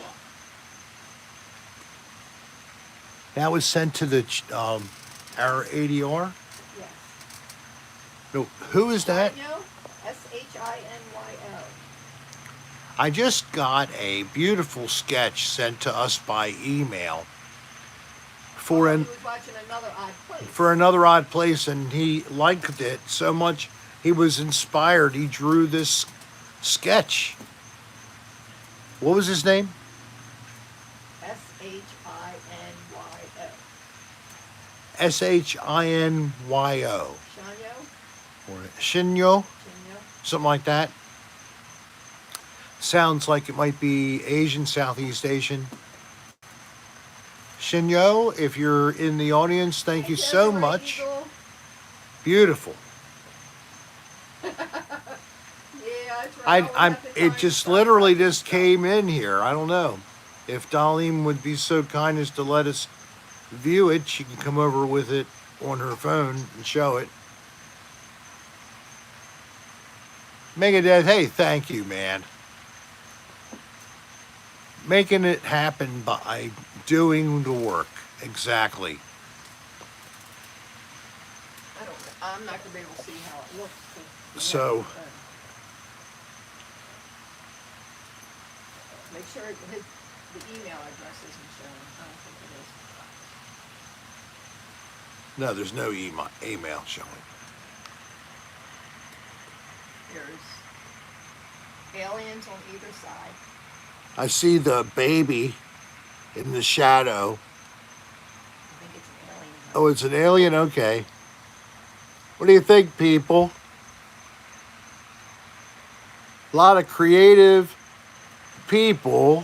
Speaker 1: That was sent to the our ADR.
Speaker 2: Yes.
Speaker 1: No, who is that?
Speaker 2: Shinyo, SHINYO.
Speaker 1: I just got a beautiful sketch sent to us by email for
Speaker 2: He
Speaker 1: an
Speaker 2: was watching another odd place.
Speaker 1: for another odd place, and he liked it so much he was inspired. He drew this sketch. What was his name?
Speaker 2: SHINYO.
Speaker 1: SHINYO
Speaker 2: Shinyo?
Speaker 1: or Shinyo,
Speaker 2: Shinyo?
Speaker 1: something like that. Sounds like it might be Asian, Southeast Asian. Shinyo, if you're in the audience, thank you so
Speaker 2: Desiree
Speaker 1: much.
Speaker 2: Eagle.
Speaker 1: Beautiful.
Speaker 2: Yeah, that's right.
Speaker 1: I'm. It just literally just came in here. I don't know if Darlene would be so kind as to let us view it. She can come over with it on her phone and show it. Megadeth, hey, thank you, man. Making it happen by doing the work. Exactly.
Speaker 2: I don't know. I'm not gonna be able to see how it looks.
Speaker 1: So-
Speaker 2: Make sure The email address isn't showing. I don't think it is.
Speaker 1: No, there's no email showing.
Speaker 2: There's aliens on either side.
Speaker 1: I see the baby in the shadow.
Speaker 2: I think it's an alien.
Speaker 1: Oh, it's an alien? Okay. What do you think, people? A lot of creative people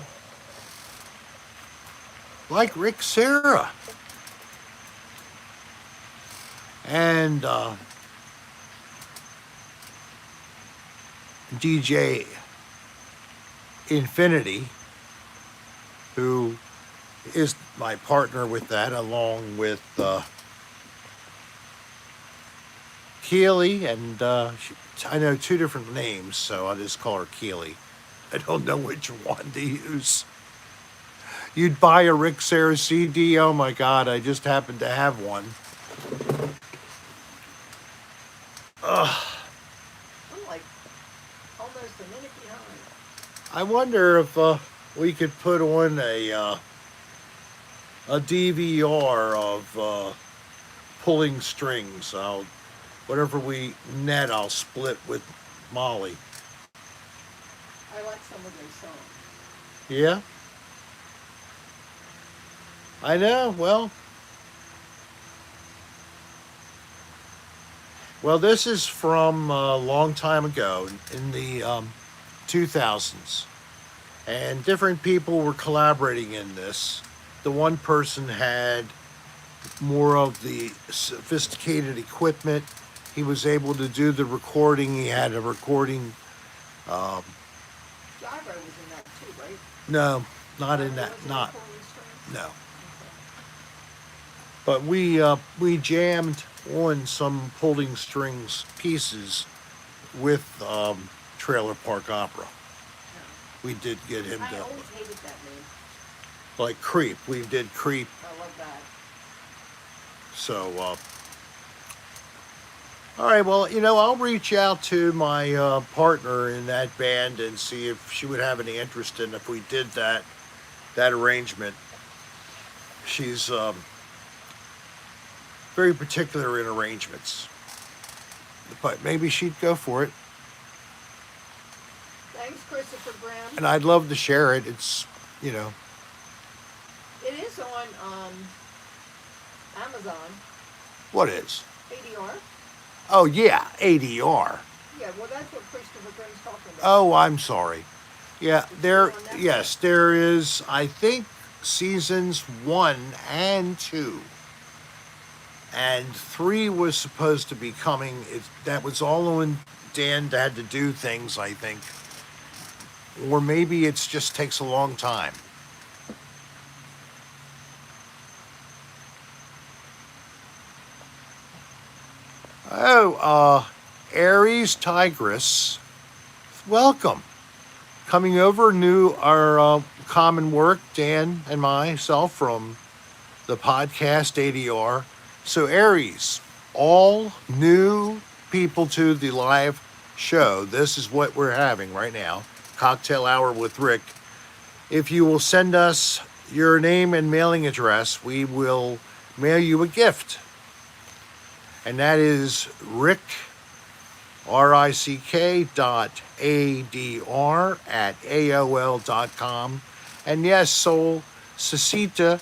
Speaker 1: like Rick Serra. And DJ Infinity, who is my partner with that, along with Keely, and I know two different names, so I'll just call her Keely. I don't know which one to use. You'd buy a Rick Serra CD? Oh my God, I just happen to have one.
Speaker 2: I'm like almost a minute behind.
Speaker 1: I wonder if we could put on a DVR of pulling strings. Whatever we net, I'll split with Molly.
Speaker 2: I like some of those songs.
Speaker 1: Yeah? I know, well, this is from a long time ago, in the 2000s. And different people were collaborating in this. The one person had more of the sophisticated equipment. He was able to do the recording. He had a recording.
Speaker 2: Gyro was in that too, right?
Speaker 1: No, not in that.
Speaker 2: Wasn't
Speaker 1: Not
Speaker 2: Pulling Strings?
Speaker 1: no. But we jammed on some pulling strings pieces with Trailer Park Opera. We did get him
Speaker 2: I
Speaker 1: to,
Speaker 2: always hated that name.
Speaker 1: like Creep. We did Creep.
Speaker 2: I love that.
Speaker 1: So, all right. Well, I'll reach out to my partner in that band and see if she would have any interest in if we did that arrangement. She's very particular in arrangements, but maybe she'd go for it.
Speaker 2: Thanks, Christopher Graham.
Speaker 1: And I'd love to share it. It's,
Speaker 2: It is on Amazon.
Speaker 1: what is?
Speaker 2: ADR.
Speaker 1: Oh, yeah, ADR.
Speaker 2: Yeah, well, that's what Christopher Graham's talking about.
Speaker 1: Oh, I'm sorry. Yeah, there,
Speaker 2: on Netflix.
Speaker 1: yes, there is, I think, seasons 1 and 2. And 3 was supposed to be coming. That was all when Dan had to do things, I think. Or maybe it just takes a long time. Oh, Aries Tigress, welcome. Coming over, new our common work, Dan and myself, from the podcast ADR. So Aries, all new people to the live show. This is what we're having right now, Cocktail Hour with Rick. If you will send us your name and mailing address, we will mail you a gift. And that is Rick, RICK .ADR at AOL.com. And yes, Soul Cecita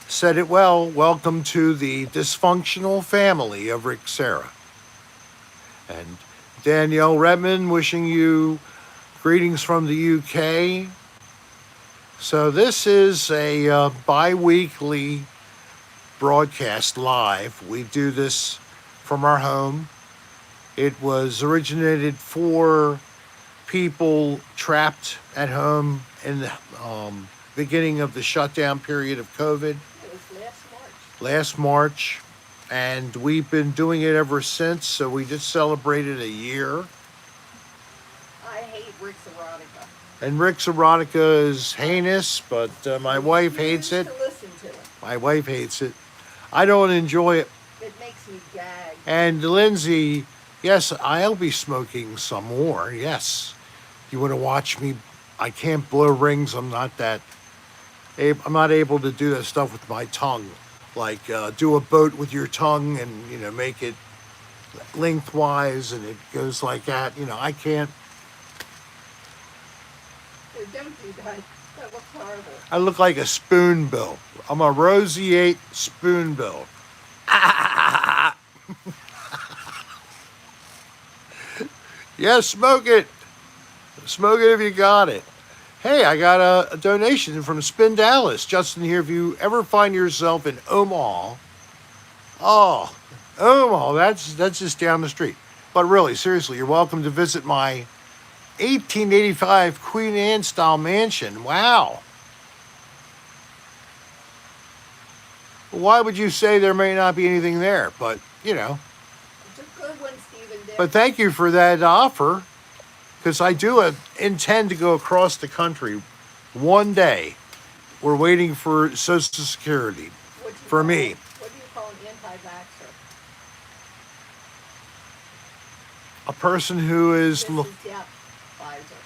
Speaker 1: said it well. Welcome to the dysfunctional family of Rick Serra. And Danielle Redmond wishing you greetings from the UK. So this is a bi-weekly broadcast live. We do this from our home. It was originated for people trapped at home in the beginning of the shutdown period of COVID.
Speaker 2: It was last March.
Speaker 1: Last March, and we've been doing it ever since. So we just celebrated a year.
Speaker 2: I hate Rick's erotica.
Speaker 1: And Rick's erotica is heinous, but my wife hates it.
Speaker 2: To listen to it.
Speaker 1: My wife hates it. I don't enjoy it.
Speaker 2: It makes me gag.
Speaker 1: And Lindsay, yes, I'll be smoking some more. Yes. You want to watch me? I can't blow rings. I'm not that I'm not able to do that stuff with my tongue, like do a boat with your tongue and make it lengthwise and it goes like that. I can't.
Speaker 2: Don't do that. That looks horrible.
Speaker 1: I look like a spoonbill. I'm a roseate spoonbill. Yeah, smoke it. Smoke it if you got it. Hey, I got a donation from Spin Dallas. Justin here, if you ever find yourself in Omaha, Omaha, that's just down the street. But really, seriously, you're welcome to visit my 1885 Queen Anne style mansion. Wow. Why would you say there may not be anything there? But,
Speaker 2: It's a good one, Stephen Dick.
Speaker 1: but thank you for that offer, because I do intend to go across the country one day. We're waiting for Social Security for me.
Speaker 2: What do you call an anti-vaxxer?
Speaker 1: A person who is...
Speaker 2: This is Pfizer.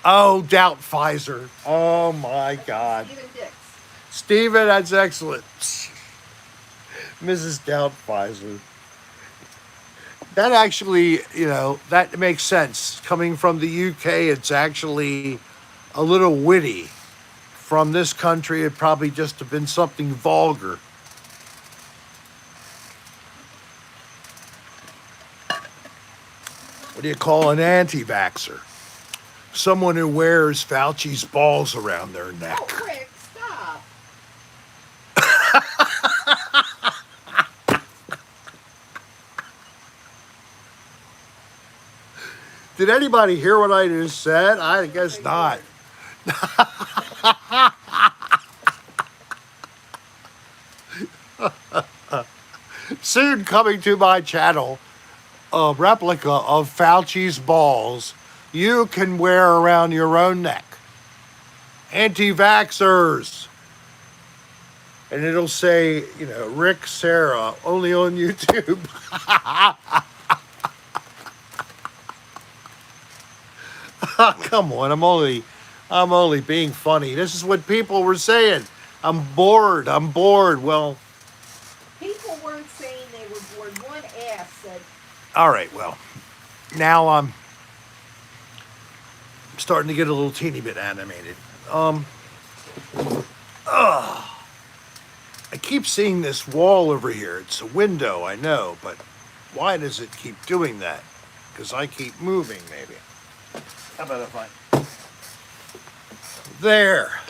Speaker 1: Oh, doubt Pfizer. Oh, my God.
Speaker 2: Stephen Dix.
Speaker 1: Steven, that's excellent. Mrs. Doubtfire. That actually, that makes sense. Coming from the UK, it's actually a little witty. From this country, it probably just have been something vulgar. What do you call an anti-vaxxer? Someone who wears Fauci's balls around their neck.
Speaker 2: Oh, Rick, stop.
Speaker 1: Did anybody hear what I just said? I guess not. Soon coming to my channel, a replica of Fauci's balls you can wear around your own neck. Anti-vaxxers. And it'll say, Rick Serra, only on YouTube. Come on, I'm only being funny. This is what people were saying. I'm bored. Well,
Speaker 2: People weren't saying they were bored. One ass said,
Speaker 1: all right, well, now I'm starting to get a little teeny bit animated. I keep seeing this wall over here. It's a window, I know, but why does it keep doing that? Because I keep moving, maybe. How about if I... There.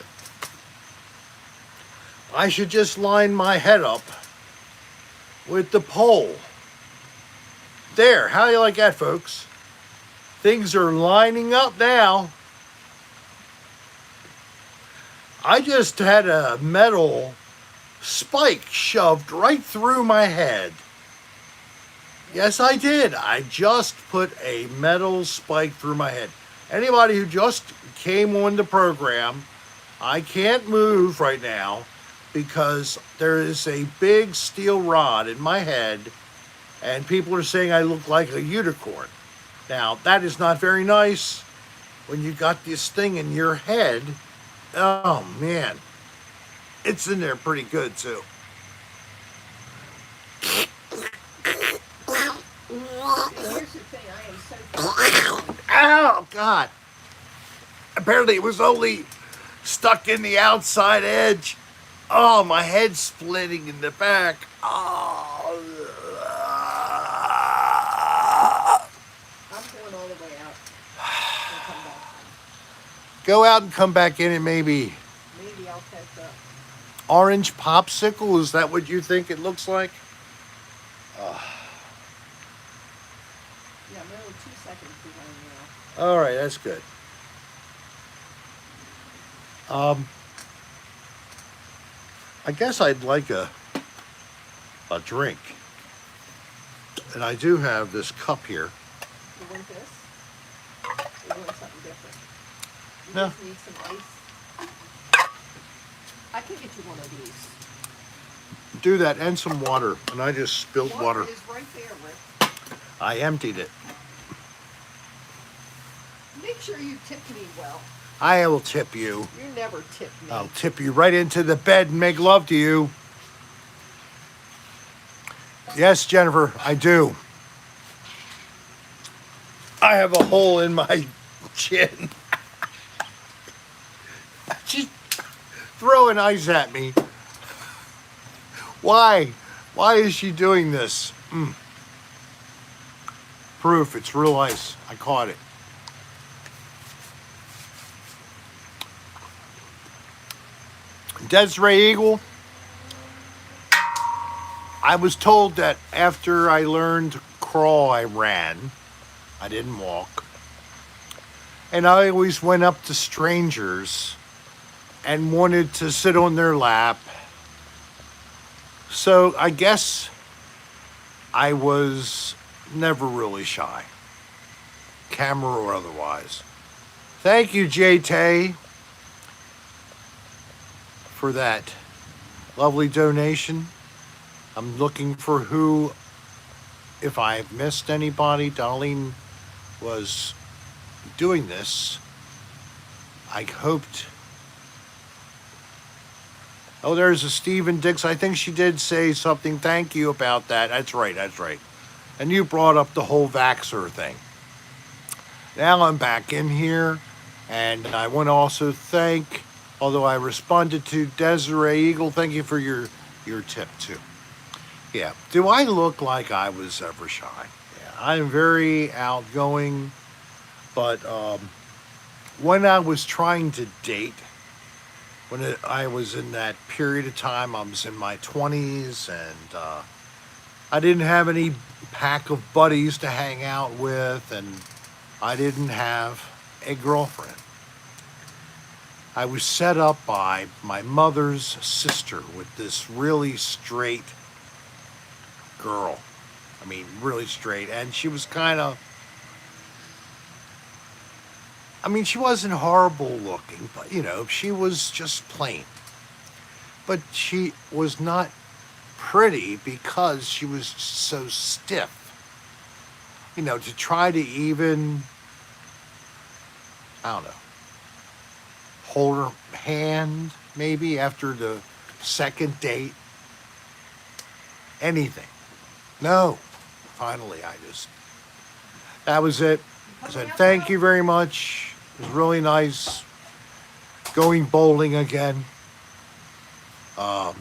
Speaker 1: I should just line my head up with the pole. There. How do you like that, folks? Things are lining up now. I just had a metal spike shoved right through my head. Yes, I did. I just put a metal spike through my head. Anybody who just came on the program, I can't move right now because there is a big steel rod in my head and people are saying I look like a unicorn. Now, that is not very nice when you got this thing in your head. Oh, man. It's in there pretty good, too.
Speaker 2: here's the thing, I am so frustrated.
Speaker 1: Ow, God. Apparently it was only stuck in the outside edge. Oh, my head's splitting in the back. Oh.
Speaker 2: I'm going all the way out. And come back.
Speaker 1: Go out and come back in and maybe
Speaker 2: Maybe I'll catch up.
Speaker 1: orange popsicle. Is that what you think it looks like?
Speaker 2: Yeah, I'm only 2 seconds behind now.
Speaker 1: All right, that's good. I guess I'd like a drink. And I do have this cup here.
Speaker 2: You want this? Or you want something different? You
Speaker 1: No.
Speaker 2: just need some ice. I can get you one of these.
Speaker 1: Do that and some water. And I just spilled water.
Speaker 2: Water is right there, Rick.
Speaker 1: I emptied it.
Speaker 2: Make sure you tip me well.
Speaker 1: I will tip you.
Speaker 2: You never tip me.
Speaker 1: I'll tip you right into the bed and make love to you. Yes, Jennifer, I do. I have a hole in my chin. She's throwing ice at me. Why? Why is she doing this? Proof, it's real ice. I caught it. Desiree Eagle, I was told that after I learned to crawl, I ran. I didn't walk. And I always went up to strangers and wanted to sit on their lap. So I guess I was never really shy, camera or otherwise. Thank you, J-Tay, for that lovely donation. I'm looking for who, if I've missed anybody. Darlene was doing this. I hoped. Oh, there's a Stephen Dix. I think she did say something. Thank you about that. That's right. That's right. And you brought up the whole Vaxxer thing. Now I'm back in here, and I want to also thank, although I responded to Desiree Eagle, thank you for your tip too. Yeah. Do I look like I was ever shy? Yeah. I'm very outgoing, but when I was trying to date, when I was in that period of time, I was in my 20s, and I didn't have any pack of buddies to hang out with, and I didn't have a girlfriend. I was set up by my mother's sister with this really straight girl. I mean, really straight. And she was kind of, I mean, she wasn't horrible looking, but, you know, she was just plain. But she was not pretty because she was so stiff. You know, to try to even, I don't know, hold her hand maybe after the second date. Anything. No. Finally, that was it. I said, thank you very much. It was really nice going bowling again. I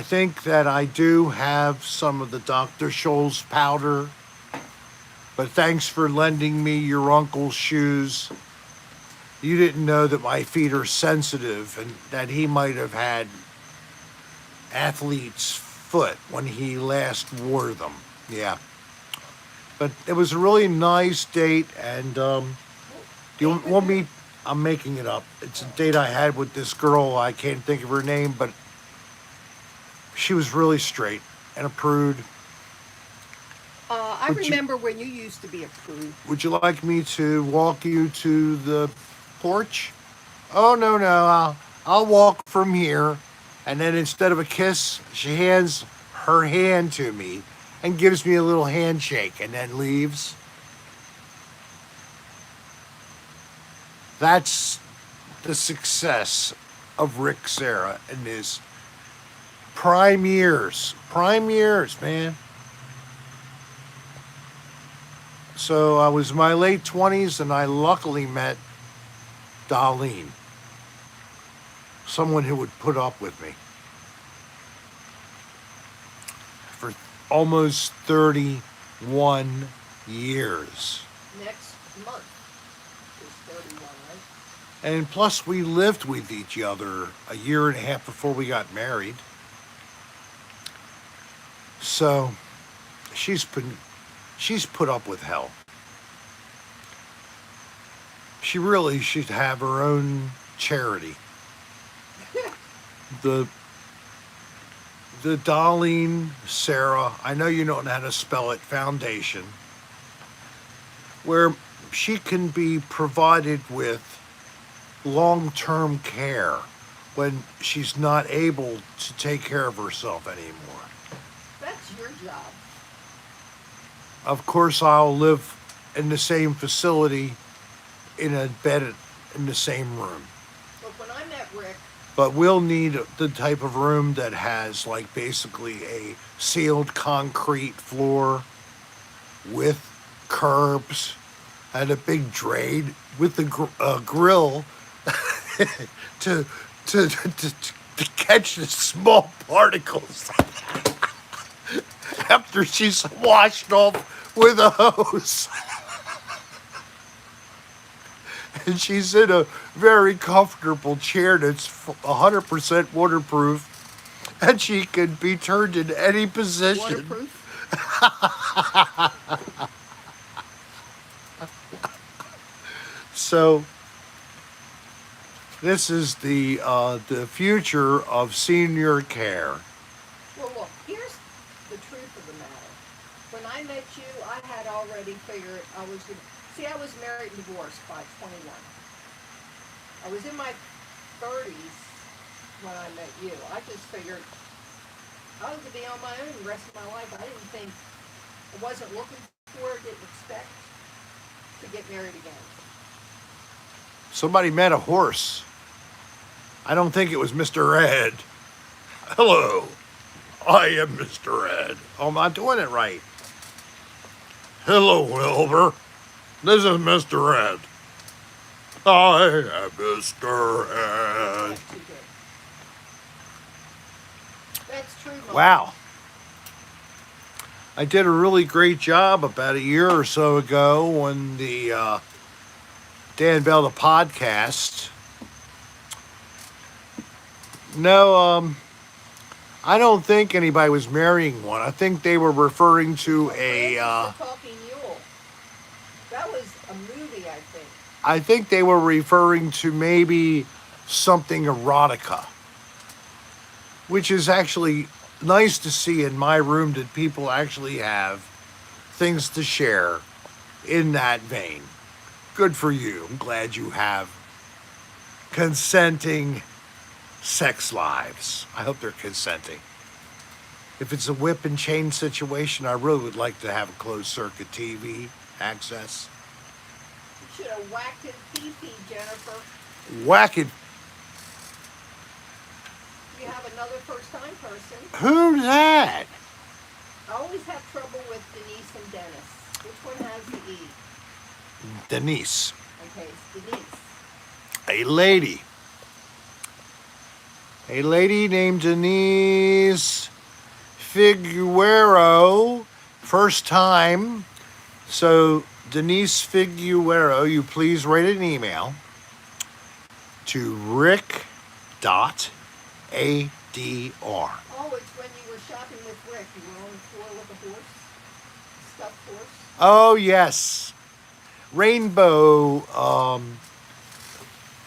Speaker 1: think that I do have some of the Dr. Scholl's powder, but thanks for lending me your uncle's shoes. You didn't know that my feet are sensitive and that he might have had athlete's foot when he last wore them. Yeah. But it was a really nice date, and do you want me? I'm making it up. It's a date I had with this girl. I can't think of her name, but she was really straight and a prude.
Speaker 2: I remember when you used to be a prude.
Speaker 1: Would you like me to walk you to the porch? Oh, no. I'll walk from here. And then instead of a kiss, she hands her hand to me and gives me a little handshake and then leaves. That's the success of Rick Serra in his prime years. Prime years, man. So I was in my late 20s, and I luckily met Darlene. Someone who would put up with me. For almost 31 years.
Speaker 2: Next month is 31, right?
Speaker 1: And plus we lived with each other a year and a half before we got married. So she's put up with hell. She really should have her own charity. The Darlene Serra, I know you don't know how to spell it, Foundation, where she can be provided with long-term care when she's not able to take care of herself anymore.
Speaker 2: That's your job.
Speaker 1: Of course, I'll live in the same facility in a bed in the same room.
Speaker 2: Look, when I met Rick,
Speaker 1: But we'll need the type of room that has like basically a sealed concrete floor with curbs and a big drain with the grill to, to catch the small particles after she's washed off with a hose. And she's in a very comfortable chair that's 100% waterproof, and she can be turned in any position.
Speaker 2: waterproof.
Speaker 1: So this is the future of senior care.
Speaker 2: Well, look, here's the truth of the matter. When I met you, I had already figured I was going to... See, I was married and divorced by 21. I was in my 30s when I met you. I just figured I was going to be on my own the rest of my life. I didn't think... I wasn't looking for it, didn't expect to get married again.
Speaker 1: Somebody met a horse. I don't think it was Mr. Ed. Hello, I am Mr. Ed. Oh, I'm not doing it right. Hello, Wilbur. This is Mr. Ed. I am Mr. Ed.
Speaker 2: Yes, you did. That's true, Mom.
Speaker 1: Wow. I did a really great job about a year or so ago when the Dan Bell, the podcast. No, I don't think anybody was marrying one. I think they were referring to a...
Speaker 2: Talking Mule. That was a movie, I think.
Speaker 1: I think they were referring to maybe something erotica, which is actually nice to see in my room that people actually have things to share in that vein. Good for you. I'm glad you have consenting sex lives. I hope they're consenting. If it's a whip and chain situation, I really would like to have a closed circuit TV access.
Speaker 2: You should have whacked his pee-pee, Jennifer.
Speaker 1: Whack it.
Speaker 2: You have another first-time person.
Speaker 1: Who's that?
Speaker 2: I always have trouble with Denise and Dennis. Which one has the E?
Speaker 1: Denise.
Speaker 2: Okay, it's Denise.
Speaker 1: A lady. A lady named Denise Figuero. First time. So, Denise Figuero, you please write an email to rick.adr.
Speaker 2: Oh, it's when you were shopping with Rick. You were on the floor with a horse? Stuffed horse?
Speaker 1: Oh, yes. Rainbow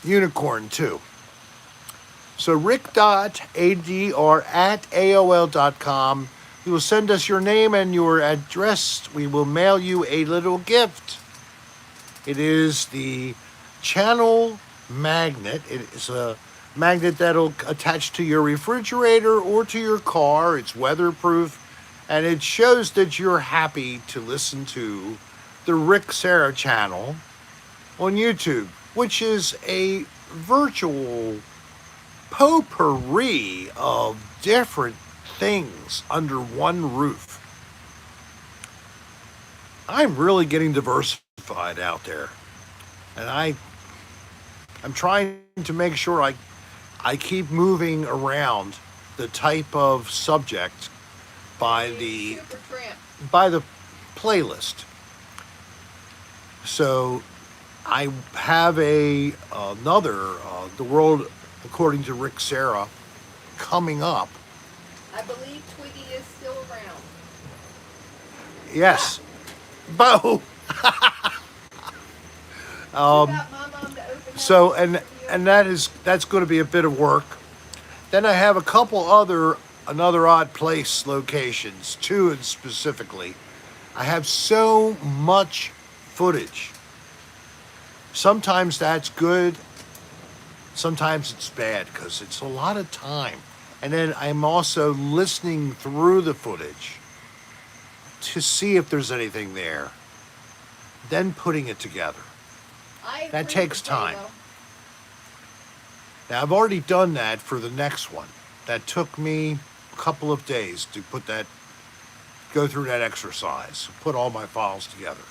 Speaker 1: unicorn, too. So rick.adr@aol.com. You will send us your name and your address. We will mail you a little gift. It is the channel magnet. It is a magnet that'll attach to your refrigerator or to your car. It's weatherproof, and it shows that you're happy to listen to the Rick Serra channel on YouTube, which is a virtual potpourri of different things under one roof. I'm really getting diversified out there, and I'm trying to make sure I keep moving around the type of subject by the playlist. So I have another The World According to Rick Serra coming up.
Speaker 2: I believe Twiggy is still around.
Speaker 1: Yes. Bo.
Speaker 2: You got my mom to open
Speaker 1: So
Speaker 2: that
Speaker 1: and that's going to be a bit of work. Then I have a couple another odd place locations, two and specifically. I have so much footage. Sometimes that's good. Sometimes it's bad because it's a lot of time. And then I'm also listening through the footage to see if there's anything there then putting it together.
Speaker 2: I
Speaker 1: That
Speaker 2: agree
Speaker 1: takes
Speaker 2: with
Speaker 1: time.
Speaker 2: J-Lo.
Speaker 1: Now, I've already done that for the next one. That took me a couple of days to go through that exercise, put all my files together.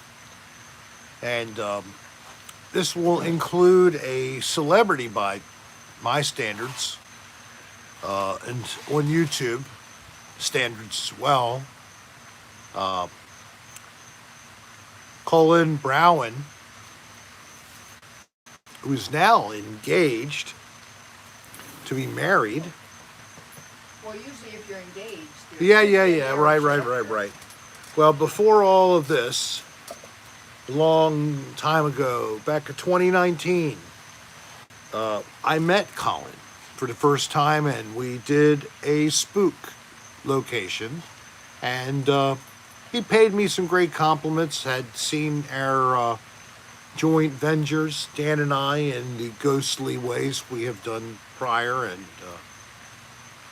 Speaker 1: And this will include a celebrity by my standards, and on YouTube standards as well. Colin Browen, who's now engaged to be married.
Speaker 2: Well, usually if you're engaged.
Speaker 1: Yeah. Right. Well, before all of this, a long time ago, back in 2019, I met Colin for the first time, and we did a spook location, and he paid me some great compliments. Had seen our joint ventures, Dan and I, in the ghostly ways we have done prior, and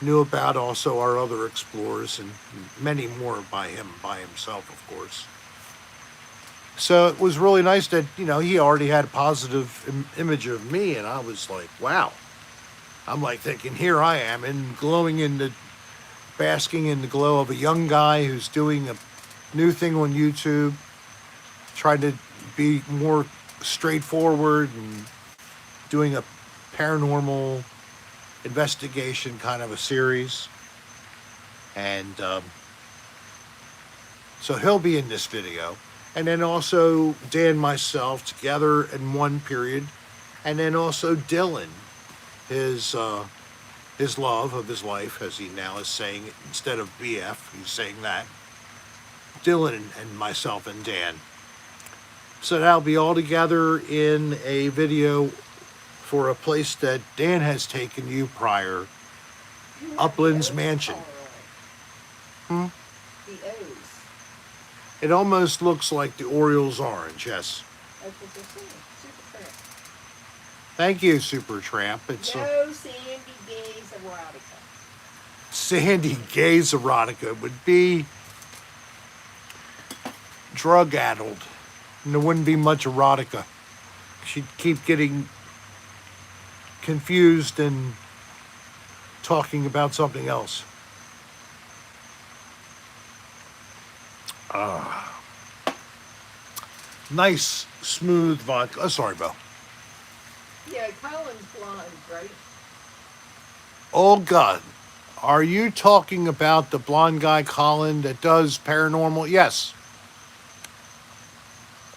Speaker 1: knew about also our other explorers and many more by himself, of course. So it was really nice that, he already had a positive image of me, and I was like, wow. I'm like thinking, here I am, basking in the glow of a young guy who's doing a new thing on YouTube, trying to be more straightforward and doing a paranormal investigation kind of a series. And so he'll be in this video. And then also Dan and myself together in one period. And then also Dylan, his love of his life, as he now is saying it, instead of BF, he's saying that. Dylan and myself and Dan. So that'll be all together in a video for a place that Dan has taken you prior,
Speaker 2: You have
Speaker 1: Uplands
Speaker 2: the O's
Speaker 1: Mansion.
Speaker 2: color on
Speaker 1: Hmm?
Speaker 2: it. The O's.
Speaker 1: It almost looks like the Orioles orange, yes.
Speaker 2: That's what they're saying. Super Tramp.
Speaker 1: Thank you, Super Tramp. It's
Speaker 2: No Sandy Gaze erotica.
Speaker 1: Sandy Gaze erotica would be drug-addled, and there wouldn't be much erotica. She'd keep getting confused and talking about something else. Nice, smooth vodka. Oh, sorry, Bo.
Speaker 2: Yeah, Colin's blonde, right?
Speaker 1: Oh, God. Are you talking about the blonde guy, Colin, that does paranormal? Yes.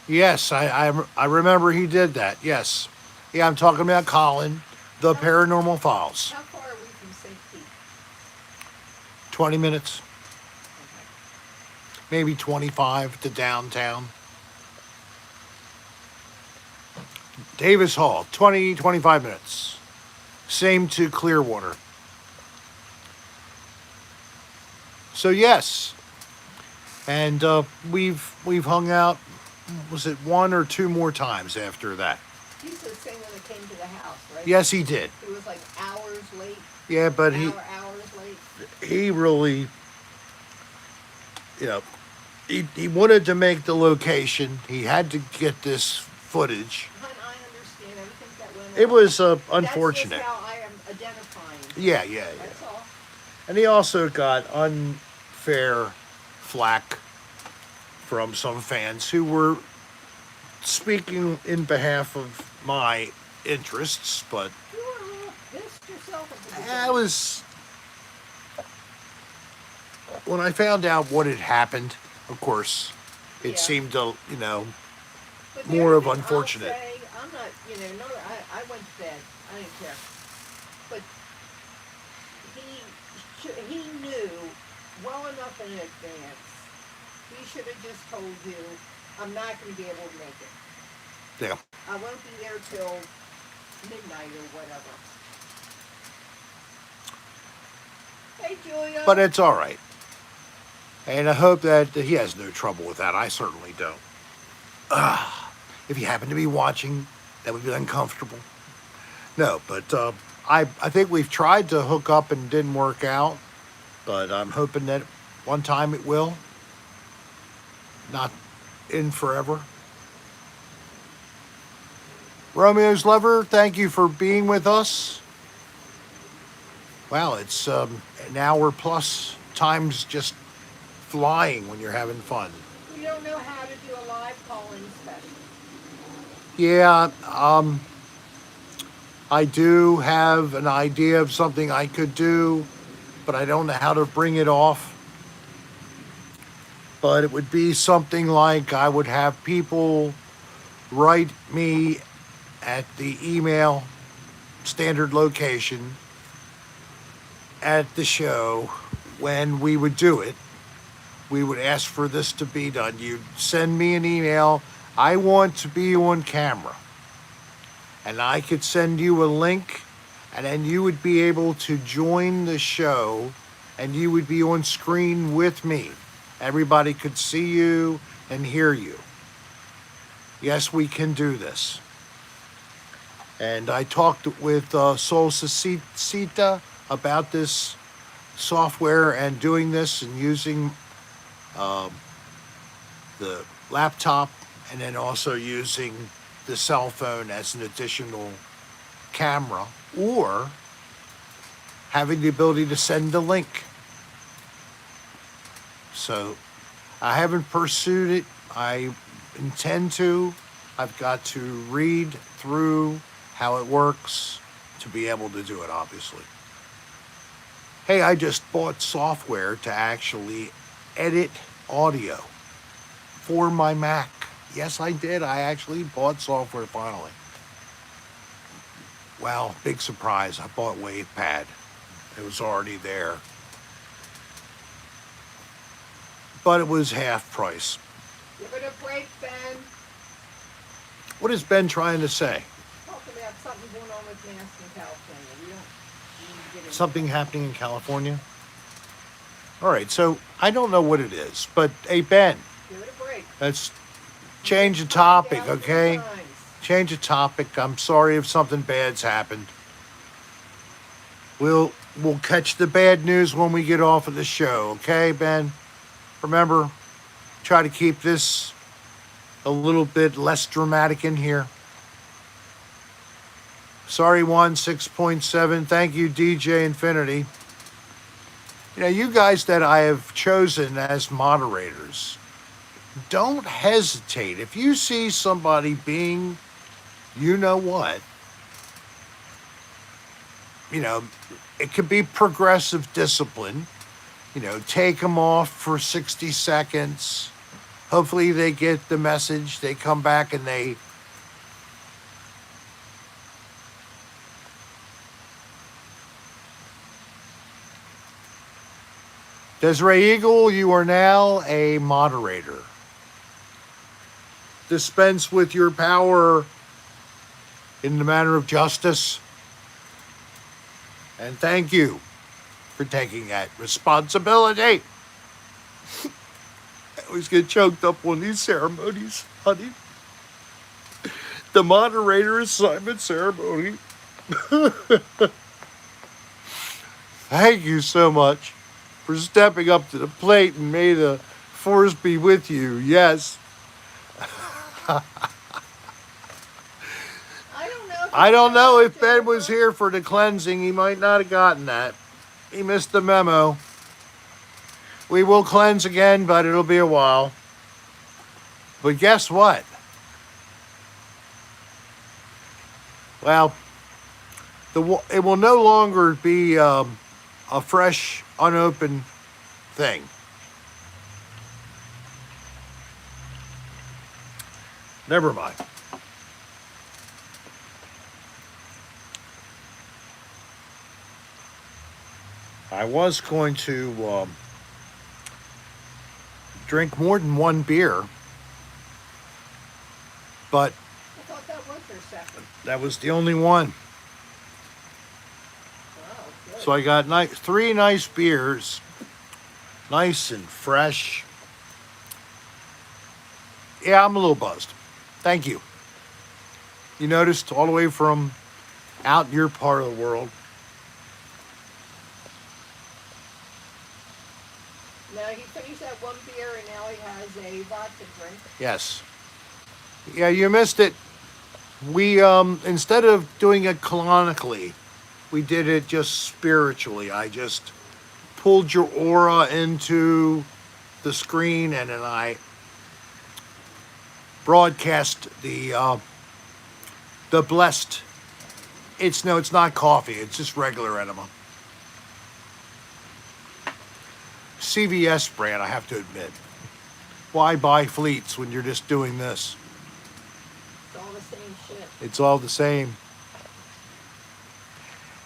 Speaker 1: Yes, I remember he did that. Yes. Yeah, I'm talking about Colin, the Paranormal Files.
Speaker 2: How far are we from St. Pete?
Speaker 1: 20 minutes,
Speaker 2: Okay.
Speaker 1: maybe 25 to downtown. Davis Hall, 25 minutes. Same to Clearwater. So yes, and we've hung out. Was it one or two more times after that?
Speaker 2: He used to sing when it came to the house, right?
Speaker 1: Yes, he did.
Speaker 2: He was like hours late.
Speaker 1: Yeah, but
Speaker 2: Hours late.
Speaker 1: he really, he wanted to make the location. He had to get this footage.
Speaker 2: Hun, I understand everything that went on.
Speaker 1: It was unfortunate.
Speaker 2: That's just how I am identifying.
Speaker 1: Yeah.
Speaker 2: That's all.
Speaker 1: And he also got unfair flack from some fans who were speaking in behalf of my interests, but
Speaker 2: You were a little pissed yourself at the
Speaker 1: I
Speaker 2: beginning.
Speaker 1: was, when I found out what had happened, of course, it
Speaker 2: Yeah.
Speaker 1: seemed to,
Speaker 2: But
Speaker 1: more of
Speaker 2: everything I'll
Speaker 1: unfortunate.
Speaker 2: say, I'm not, I went to bed. I didn't care. But he knew well enough in advance. He should have just told you, I'm not going to be able to make it.
Speaker 1: Yeah.
Speaker 2: I won't be there till midnight or whatever. Hey, Julia.
Speaker 1: But it's all right. And I hope that he has no trouble with that. I certainly don't. If you happen to be watching, that would be uncomfortable. No, but I think we've tried to hook up and didn't work out. But I'm hoping that one time it will. Not in forever. Romeo's Lover, thank you for being with us. Wow, it's an hour plus. Time's just flying when you're having fun.
Speaker 2: You don't know how to do a live call-in special.
Speaker 1: Yeah, I do have an idea of something I could do, but I don't know how to bring it off. But it would be something like I would have people write me at the email standard location at the show when we would do it. We would ask for this to be done. You'd send me an email. I want to be on camera. And I could send you a link, and then you would be able to join the show, and you would be on screen with me. Everybody could see you and hear you. Yes, we can do this. And I talked with Solcita about this software and doing this and using the laptop and then also using the cell phone as an additional camera, or having the ability to send a link. So I haven't pursued it. I intend to. I've got to read through how it works to be able to do it, obviously. Hey, I just bought software to actually edit audio for my Mac. Yes, I did. I actually bought software finally. Well, big surprise. I bought WavePad. It was already there. But it was half price.
Speaker 2: Give it a break, Ben.
Speaker 1: What is Ben trying to say?
Speaker 2: Talking about something going on with masks in California. We don't need to get into
Speaker 1: Something happening in California? All right, so I don't know what it is, but hey, Ben,
Speaker 2: Give it a break.
Speaker 1: let's change the topic,
Speaker 2: Down
Speaker 1: okay?
Speaker 2: sometimes.
Speaker 1: Change the topic. I'm sorry if something bad's happened. We'll catch the bad news when we get off of the show, okay, Ben? Remember, try to keep this a little bit less dramatic in here. Sorry, 6.7. Thank you, DJ Infinity. You know, you guys that I have chosen as moderators, don't hesitate. If you see somebody being, you know what, you know, it could be progressive discipline. You know, take them off for 60 seconds. Hopefully they get the message. They come back and they Desiree Eagle, you are now a moderator. Dispense with your power in the manner of justice. And thank you for taking that responsibility. I always get choked up on these ceremonies, honey. The moderator assignment ceremony. Thank you so much for stepping up to the plate, and may the force be with you. Yes. I don't know if Ben was here for the cleansing. He might not have gotten that. He missed the memo. We will cleanse again, but it'll be a while. But guess what? Well, it will no longer be a fresh, unopened thing. Never mind. I was going to drink more than one beer, but
Speaker 2: I thought that was your second.
Speaker 1: that was the only one.
Speaker 2: Wow, good.
Speaker 1: So I got three nice beers, nice and fresh. Yeah, I'm a little buzzed. Thank you. You noticed all the way from out in your part of the world.
Speaker 2: Now he finished that one beer and now he has a vodka drink.
Speaker 1: Yes. Yeah, you missed it. We instead of doing it canonically, we did it just spiritually. I just pulled your aura into the screen, and then I broadcast the blessed. It's not coffee. It's just regular enema. CVS brand, I have to admit. Why buy Fleets when you're just doing this?
Speaker 2: It's all the same shit.
Speaker 1: It's all the same.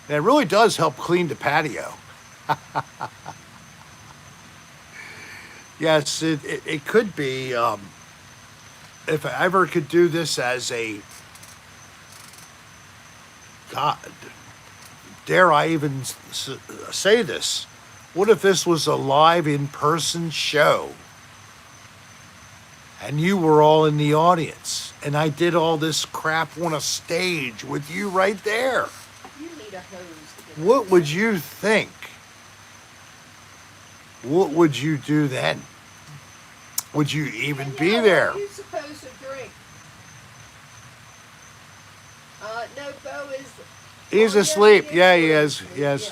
Speaker 1: And it really does help clean the patio. Yes, it could be. If I ever could do this as a, God, dare I even say this? What if this was a live in-person show and you were all in the audience and I did all this crap on a stage with you right there?
Speaker 2: You need a hose to get
Speaker 1: What would you think? What would you do then? Would you even be there?
Speaker 2: What are you supposed to drink? No, Bo is...
Speaker 1: He's
Speaker 2: Oh,
Speaker 1: asleep.
Speaker 2: he
Speaker 1: Yeah, he is.
Speaker 2: asleep.
Speaker 1: Yes.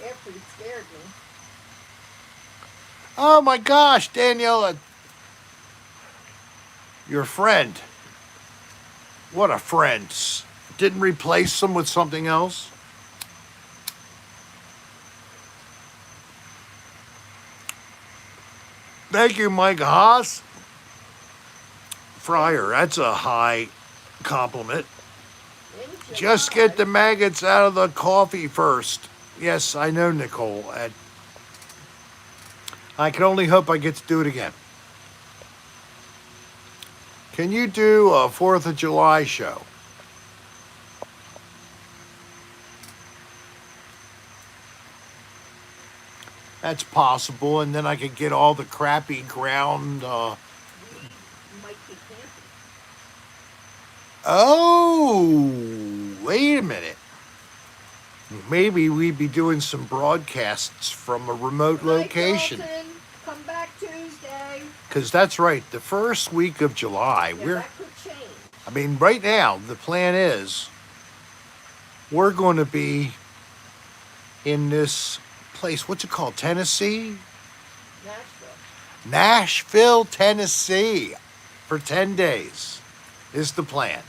Speaker 2: Yeah. After he scared me.
Speaker 1: Oh my gosh, Daniela. Your friend. What a friend. Didn't replace him with something else? Thank you, Mike Haas. Fryer, that's a high compliment.
Speaker 2: In
Speaker 1: Just
Speaker 2: July.
Speaker 1: get the maggots out of the coffee first. Yes, I know, Nicole. I can only hope I get to do it again. Can you do a 4th of July show? That's possible, and then I could get all the crappy ground.
Speaker 2: We might be camping.
Speaker 1: Oh, wait a minute. Maybe we'd be doing some broadcasts from a remote
Speaker 2: Good night,
Speaker 1: location.
Speaker 2: Dalton. Come back Tuesday.
Speaker 1: Because that's right, the first week of July,
Speaker 2: Yeah, that could change.
Speaker 1: right now, the plan is we're going to be in this place, what's it called, Tennessee?
Speaker 2: Nashville.
Speaker 1: Nashville, Tennessee, for 10 days is the plan.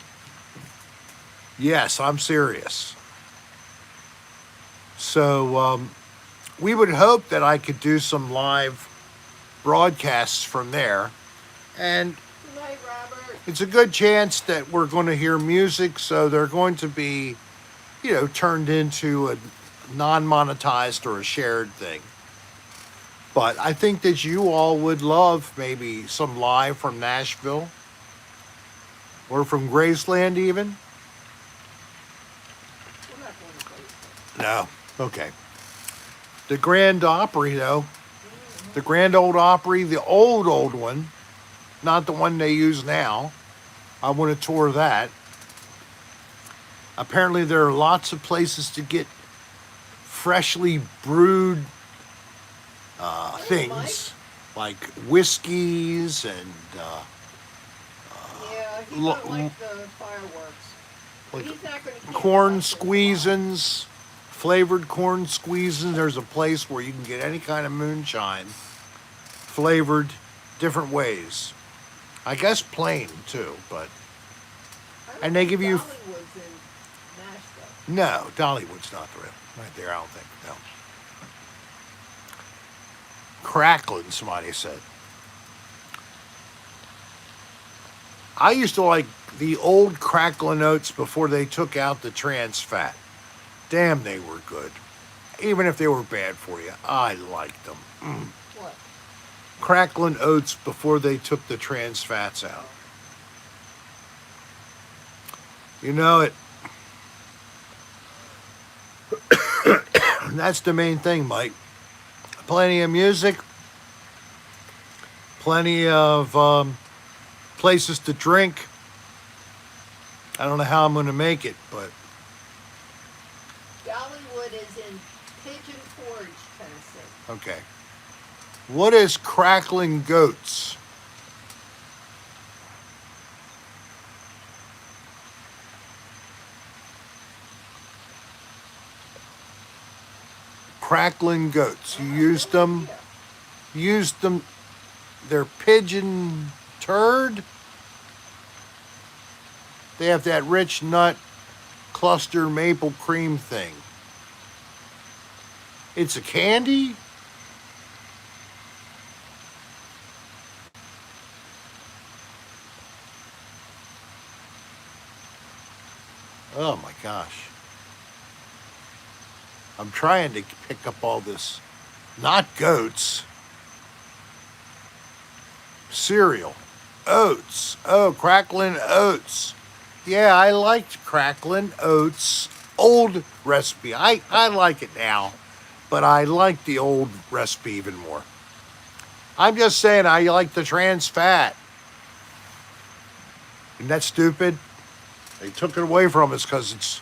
Speaker 1: Yes, I'm serious. So we would hope that I could do some live broadcasts from there. And
Speaker 2: Good night, Robert.
Speaker 1: it's a good chance that we're going to hear music, so they're going to be, turned into a non-monetized or a shared thing. But I think that you all would love maybe some live from Nashville or from Graceland even.
Speaker 2: We're not going to Graceland.
Speaker 1: No. Okay. The Grand Opry, though. The Grand Old Opry, the old one, not the one they use now. I want to tour that. Apparently, there are lots of places to get freshly brewed things, like whiskeys and
Speaker 2: Yeah, he
Speaker 1: lo-
Speaker 2: don't like the fireworks.
Speaker 1: like
Speaker 2: He's not going to
Speaker 1: corn squeezins, flavored corn squeezins. There's a place where you can get any kind of moonshine flavored different ways. I guess plain too, but and they give you
Speaker 2: Dollywood's in Nashville.
Speaker 1: no, Dollywood's not right there. I don't think no. Crackling, somebody said. I used to like the old crackling oats before they took out the trans fat. Damn, they were good. Even if they were bad for you, I liked them.
Speaker 2: What?
Speaker 1: Crackling oats before they took the trans fats out. You know it. That's the main thing, Mike. Plenty of music. Plenty of places to drink. I don't know how I'm going to make it, but
Speaker 2: Dollywood is in Pigeon Forge, Tennessee.
Speaker 1: okay. What is crackling goats? crackling goats. You
Speaker 2: I have
Speaker 1: used
Speaker 2: no
Speaker 1: them.
Speaker 2: idea.
Speaker 1: Used them. They're pigeon turd. They have that rich nut cluster maple cream thing. It's a candy? Oh my gosh. I'm trying to pick up all this. Not goats. Cereal. Oats. Oh, crackling oats. Yeah, I liked crackling oats. Old recipe. I like it now, but I like the old recipe even more. I'm just saying I like the trans fat. Isn't that stupid? They took it away from us because it's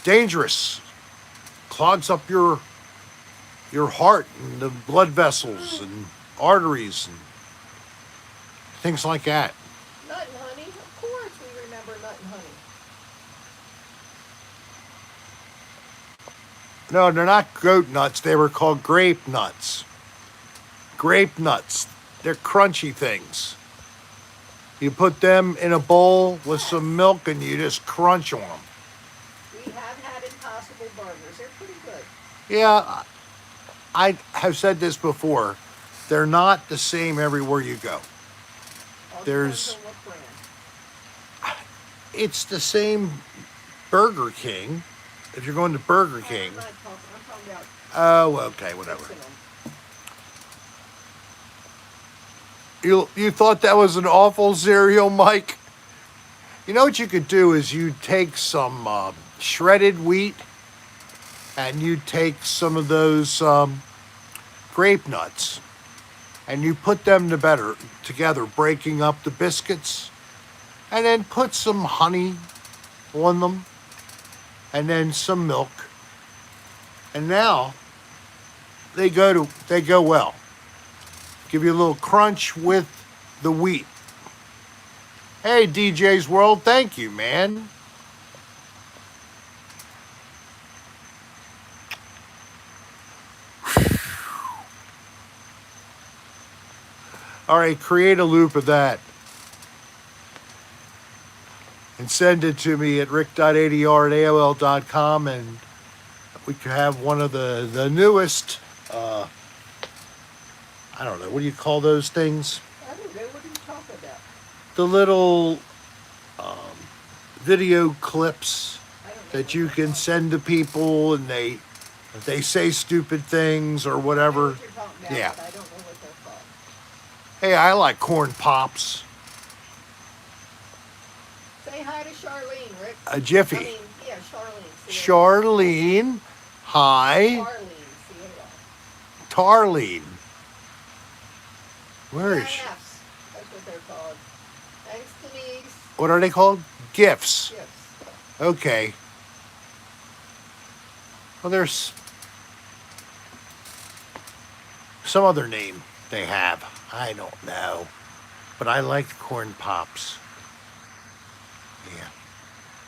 Speaker 1: dangerous. Clogs up your heart and the blood vessels and arteries and things like that.
Speaker 2: Nut and honey, of course we remember nut and honey.
Speaker 1: No, they're not goat nuts. They were called grape nuts. Grape nuts. They're crunchy things. You put them in a bowl with some milk and you just crunch on them.
Speaker 2: We have had Impossible burgers. They're pretty good.
Speaker 1: Yeah, I have said this before. They're not the same everywhere you go.
Speaker 2: All
Speaker 1: There's-
Speaker 2: depends on what brand.
Speaker 1: It's the same Burger King. If you're going to Burger King.
Speaker 2: I'm talking about
Speaker 1: Oh, okay, whatever.
Speaker 2: fixing them.
Speaker 1: You thought that was an awful cereal, Mike? You know what you could do is you take some shredded wheat and you take some of those grape nuts and you put them together, breaking up the biscuits, and then put some honey on them and then some milk. And now they go well. Give you a little crunch with the wheat. Hey, DJ's World, thank you, man. All right, create a loop of that. And send it to me at rick.adr@aol.com, and we can have one of the newest, I don't know, what do you call those things?
Speaker 2: I don't know. What are you talking about?
Speaker 1: The little video clips
Speaker 2: I don't know.
Speaker 1: that you can send to people, and they say stupid things or
Speaker 2: I know
Speaker 1: whatever.
Speaker 2: what you're talking about,
Speaker 1: Yeah.
Speaker 2: but I don't know what they're called.
Speaker 1: Hey, I like corn pops.
Speaker 2: Say hi to Charlene, Rick.
Speaker 1: A Jiffy.
Speaker 2: I mean, yeah, Charlene.
Speaker 1: Charlene. Hi.
Speaker 2: Charlene. C-A-R.
Speaker 1: Tarlene. Where is she?
Speaker 2: GIFs. That's what they're called. Thanks, Denise.
Speaker 1: What are they called? GIFs.
Speaker 2: Gifts.
Speaker 1: Okay. Well, there's some other name they have. I don't know. But I liked corn pops. Yeah.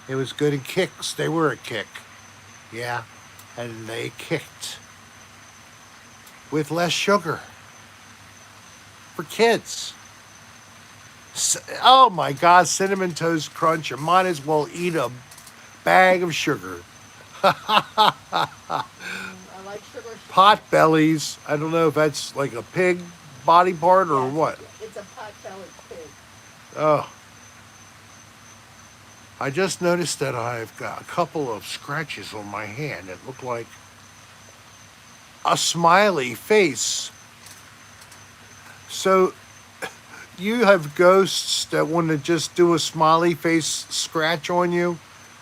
Speaker 1: It was good in kicks. They were a kick. Yeah. And they kicked with less sugar for kids. Oh my God, Cinnamon Toast Crunch. You might as well eat a bag of sugar.
Speaker 2: I like sugar.
Speaker 1: Pot bellies. I don't know if that's like a pig body part or
Speaker 2: Yes,
Speaker 1: what.
Speaker 2: It's a pot-bellied pig.
Speaker 1: Oh. I just noticed that I've got a couple of scratches on my hand that look like a smiley face. So you have ghosts that want to just do a smiley face scratch on you?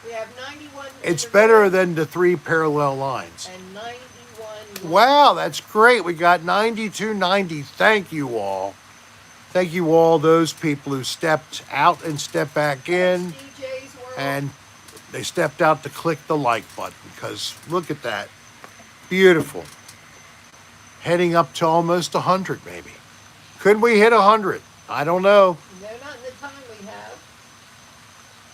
Speaker 2: We have 91.
Speaker 1: It's better than the 3 parallel lines.
Speaker 2: And 91.
Speaker 1: Wow, that's great. We got 9290. Thank you all. Thank you all those people who stepped out and stepped back in.
Speaker 2: DJ's World.
Speaker 1: And they stepped out to click the like button, because look at that. Beautiful. Heading up to almost 100 maybe. Could we hit 100? I don't know.
Speaker 2: No, not in the time we have.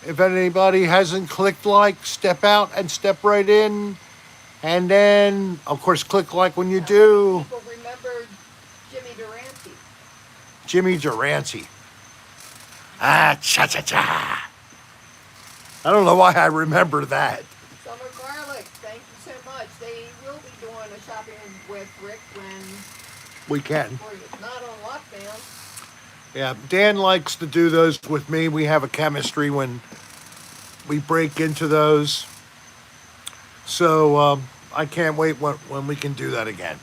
Speaker 1: If anybody hasn't clicked like, step out and step right in And then, of course, click like when you do.
Speaker 2: People remember Jimmy Durante.
Speaker 1: Jimmy Durante. Ah, cha-cha-cha. I don't know why I remember that.
Speaker 2: Summer Garlic, thank you so much. They will be doing a shopping with Rick when
Speaker 1: We can.
Speaker 2: we're not on lockdown.
Speaker 1: Yeah, Dan likes to do those with me. We have a chemistry when we break into those. So I can't wait when we can do that again.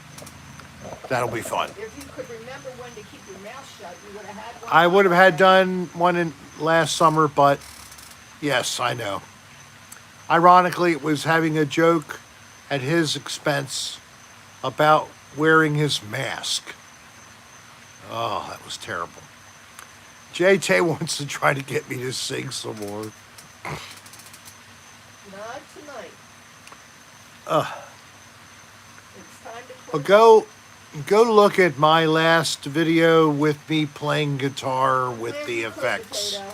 Speaker 1: That'll be fun.
Speaker 2: If you could remember when to keep your mouth shut, you would have had one.
Speaker 1: I would have had done one in last summer, but yes, I know. Ironically, it was having a joke at his expense about wearing his mask. Oh, that was terrible. JT wants to try to get me to sing some more.
Speaker 2: Not tonight. It's time to
Speaker 1: Well,
Speaker 2: close.
Speaker 1: go look at my last video with me playing guitar with
Speaker 2: There
Speaker 1: the
Speaker 2: you could,
Speaker 1: effects.
Speaker 2: Potato.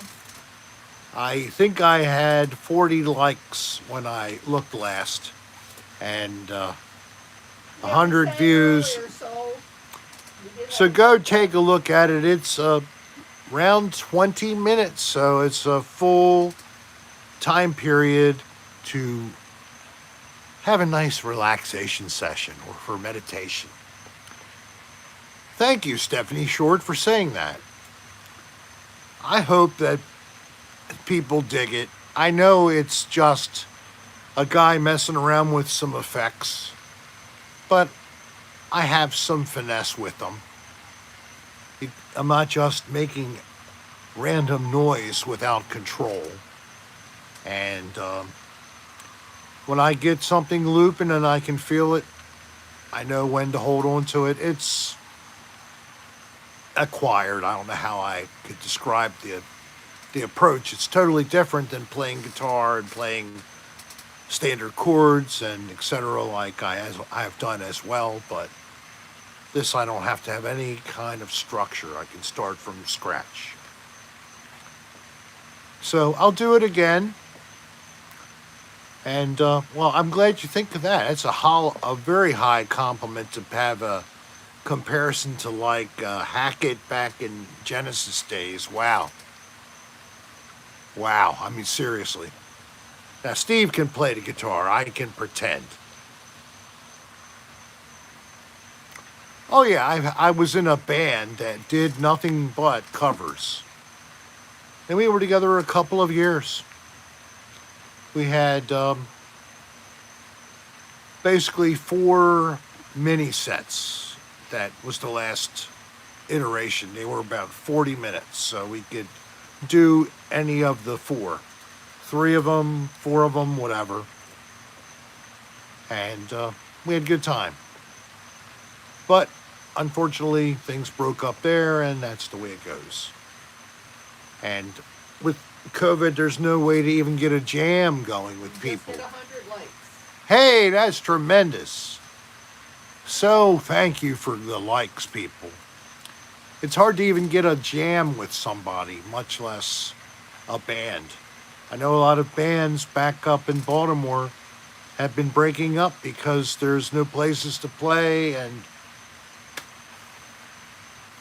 Speaker 1: I think I had 40 likes when I looked last, and 100
Speaker 2: Yeah, we sang
Speaker 1: views.
Speaker 2: earlier,
Speaker 1: So go take a look at it. It's around 20 minutes, so it's a full time period to have a nice relaxation session or for meditation. Thank you, Stephanie Short, for saying that. I hope that people dig it. I know it's just a guy messing around with some effects, but I have some finesse with them. I'm not just making random noise without control. And when I get something looping and I can feel it, I know when to hold on to it. It's acquired. I don't know how I could describe the approach. It's totally different than playing guitar and playing standard chords and etc. like I have done as well, but this I don't have to have any kind of structure. I can start from scratch. So I'll do it again. And well, I'm glad you think of that. It's a very high compliment to have a comparison to like Hackett back in Genesis days. Wow. Wow. I mean, seriously. Now, Steve can play the guitar. I can pretend. Oh, yeah. I was in a band that did nothing but covers. And we were together a couple of years. We had basically 4 mini sets. That was the last iteration. They were about 40 minutes, so we could do any of the 4. 3 of them, 4 of them, whatever. And we had a good time. But unfortunately, things broke up there, and that's the way it goes. And with COVID, there's no way to even get a jam going with people.
Speaker 2: Just hit 100 likes.
Speaker 1: Hey, that's tremendous. So thank you for the likes, people. It's hard to even get a jam with somebody, much less a band. I know a lot of bands back up in Baltimore have been breaking up because there's no places to play, and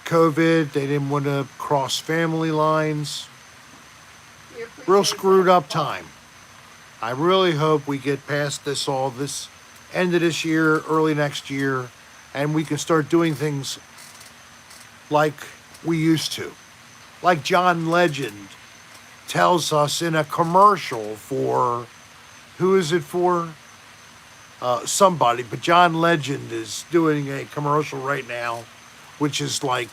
Speaker 1: COVID, they didn't want to cross family lines.
Speaker 2: We appreciate
Speaker 1: Real screwed
Speaker 2: that.
Speaker 1: up time. I really hope we get past this end of this year, early next year, and we can start doing things like we used to. Like John Legend tells us in a commercial for, who is it for? Somebody, but John Legend is doing a commercial right now, which is like,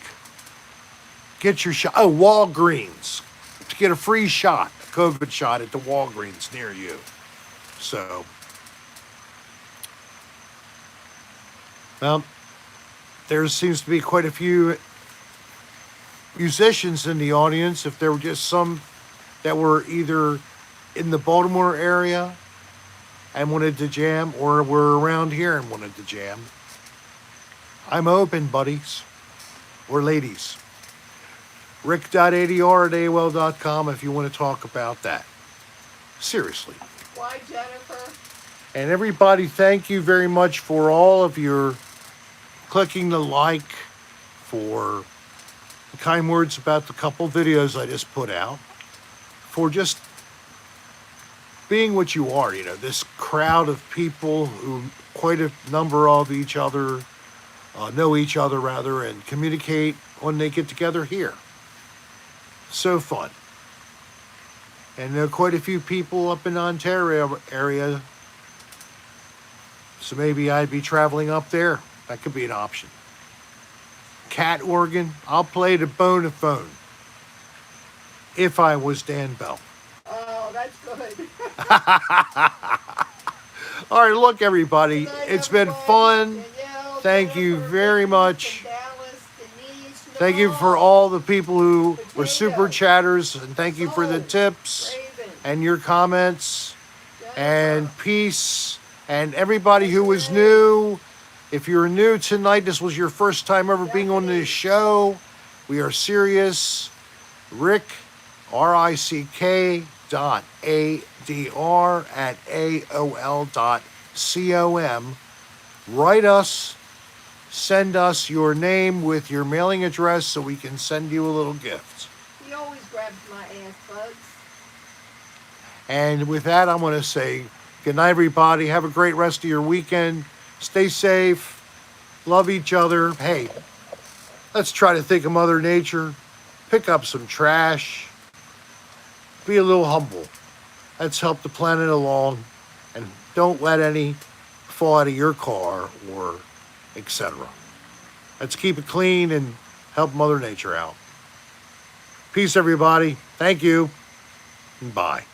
Speaker 1: get your shot. Oh, Walgreens. To get a free shot, a COVID shot at the Walgreens near you. So, well, there seems to be quite a few musicians in the audience. If there were just some that were either in the Baltimore area and wanted to jam, or were around here and wanted to jam, I'm open, buddies or ladies. Rick.adr@AOL.com if you want to talk about that. Seriously.
Speaker 2: Why, Jennifer?
Speaker 1: And everybody, thank you very much for all of your clicking the like, for the kind words about the couple videos I just put out, for just being what you are, this crowd of people who quite a number of each other, know each other rather, and communicate when they get together here. So fun. And there are quite a few people up in Ontario area, so maybe I'd be traveling up there. That could be an option. Cat organ, I'll play the bonaphone if I was Dan Bell.
Speaker 2: Oh, that's good.
Speaker 1: All right, look, everybody,
Speaker 2: Good night,
Speaker 1: it's been
Speaker 2: everyone.
Speaker 1: fun.
Speaker 2: Danielle,
Speaker 1: Thank you
Speaker 2: Jennifer,
Speaker 1: very
Speaker 2: Vicky,
Speaker 1: much.
Speaker 2: from Dallas, Denise,
Speaker 1: Thank you for
Speaker 2: Nicole,
Speaker 1: all the people who were super
Speaker 2: Potato,
Speaker 1: chatters, and thank you for the
Speaker 2: Soul,
Speaker 1: tips
Speaker 2: Raven,
Speaker 1: and your comments, and
Speaker 2: Jennifer,
Speaker 1: peace, and everybody who was new. If you're new tonight, this was your first time ever being on this show, we are serious. Rick, RICK .ADR at AOL.com. Write us, send us your name with your mailing address so we can send you a little gift.
Speaker 2: he always grabs my ass bugs.
Speaker 1: And with that, I'm going to say good night, everybody. Have a great rest of your weekend. Stay safe. Love each other. Hey, let's try to think of Mother Nature. Pick up some trash. Be a little humble. Let's help the planet along. And don't let any fall out of your car or etc. Let's keep it clean and help Mother Nature out. Peace, everybody. Thank you. And bye.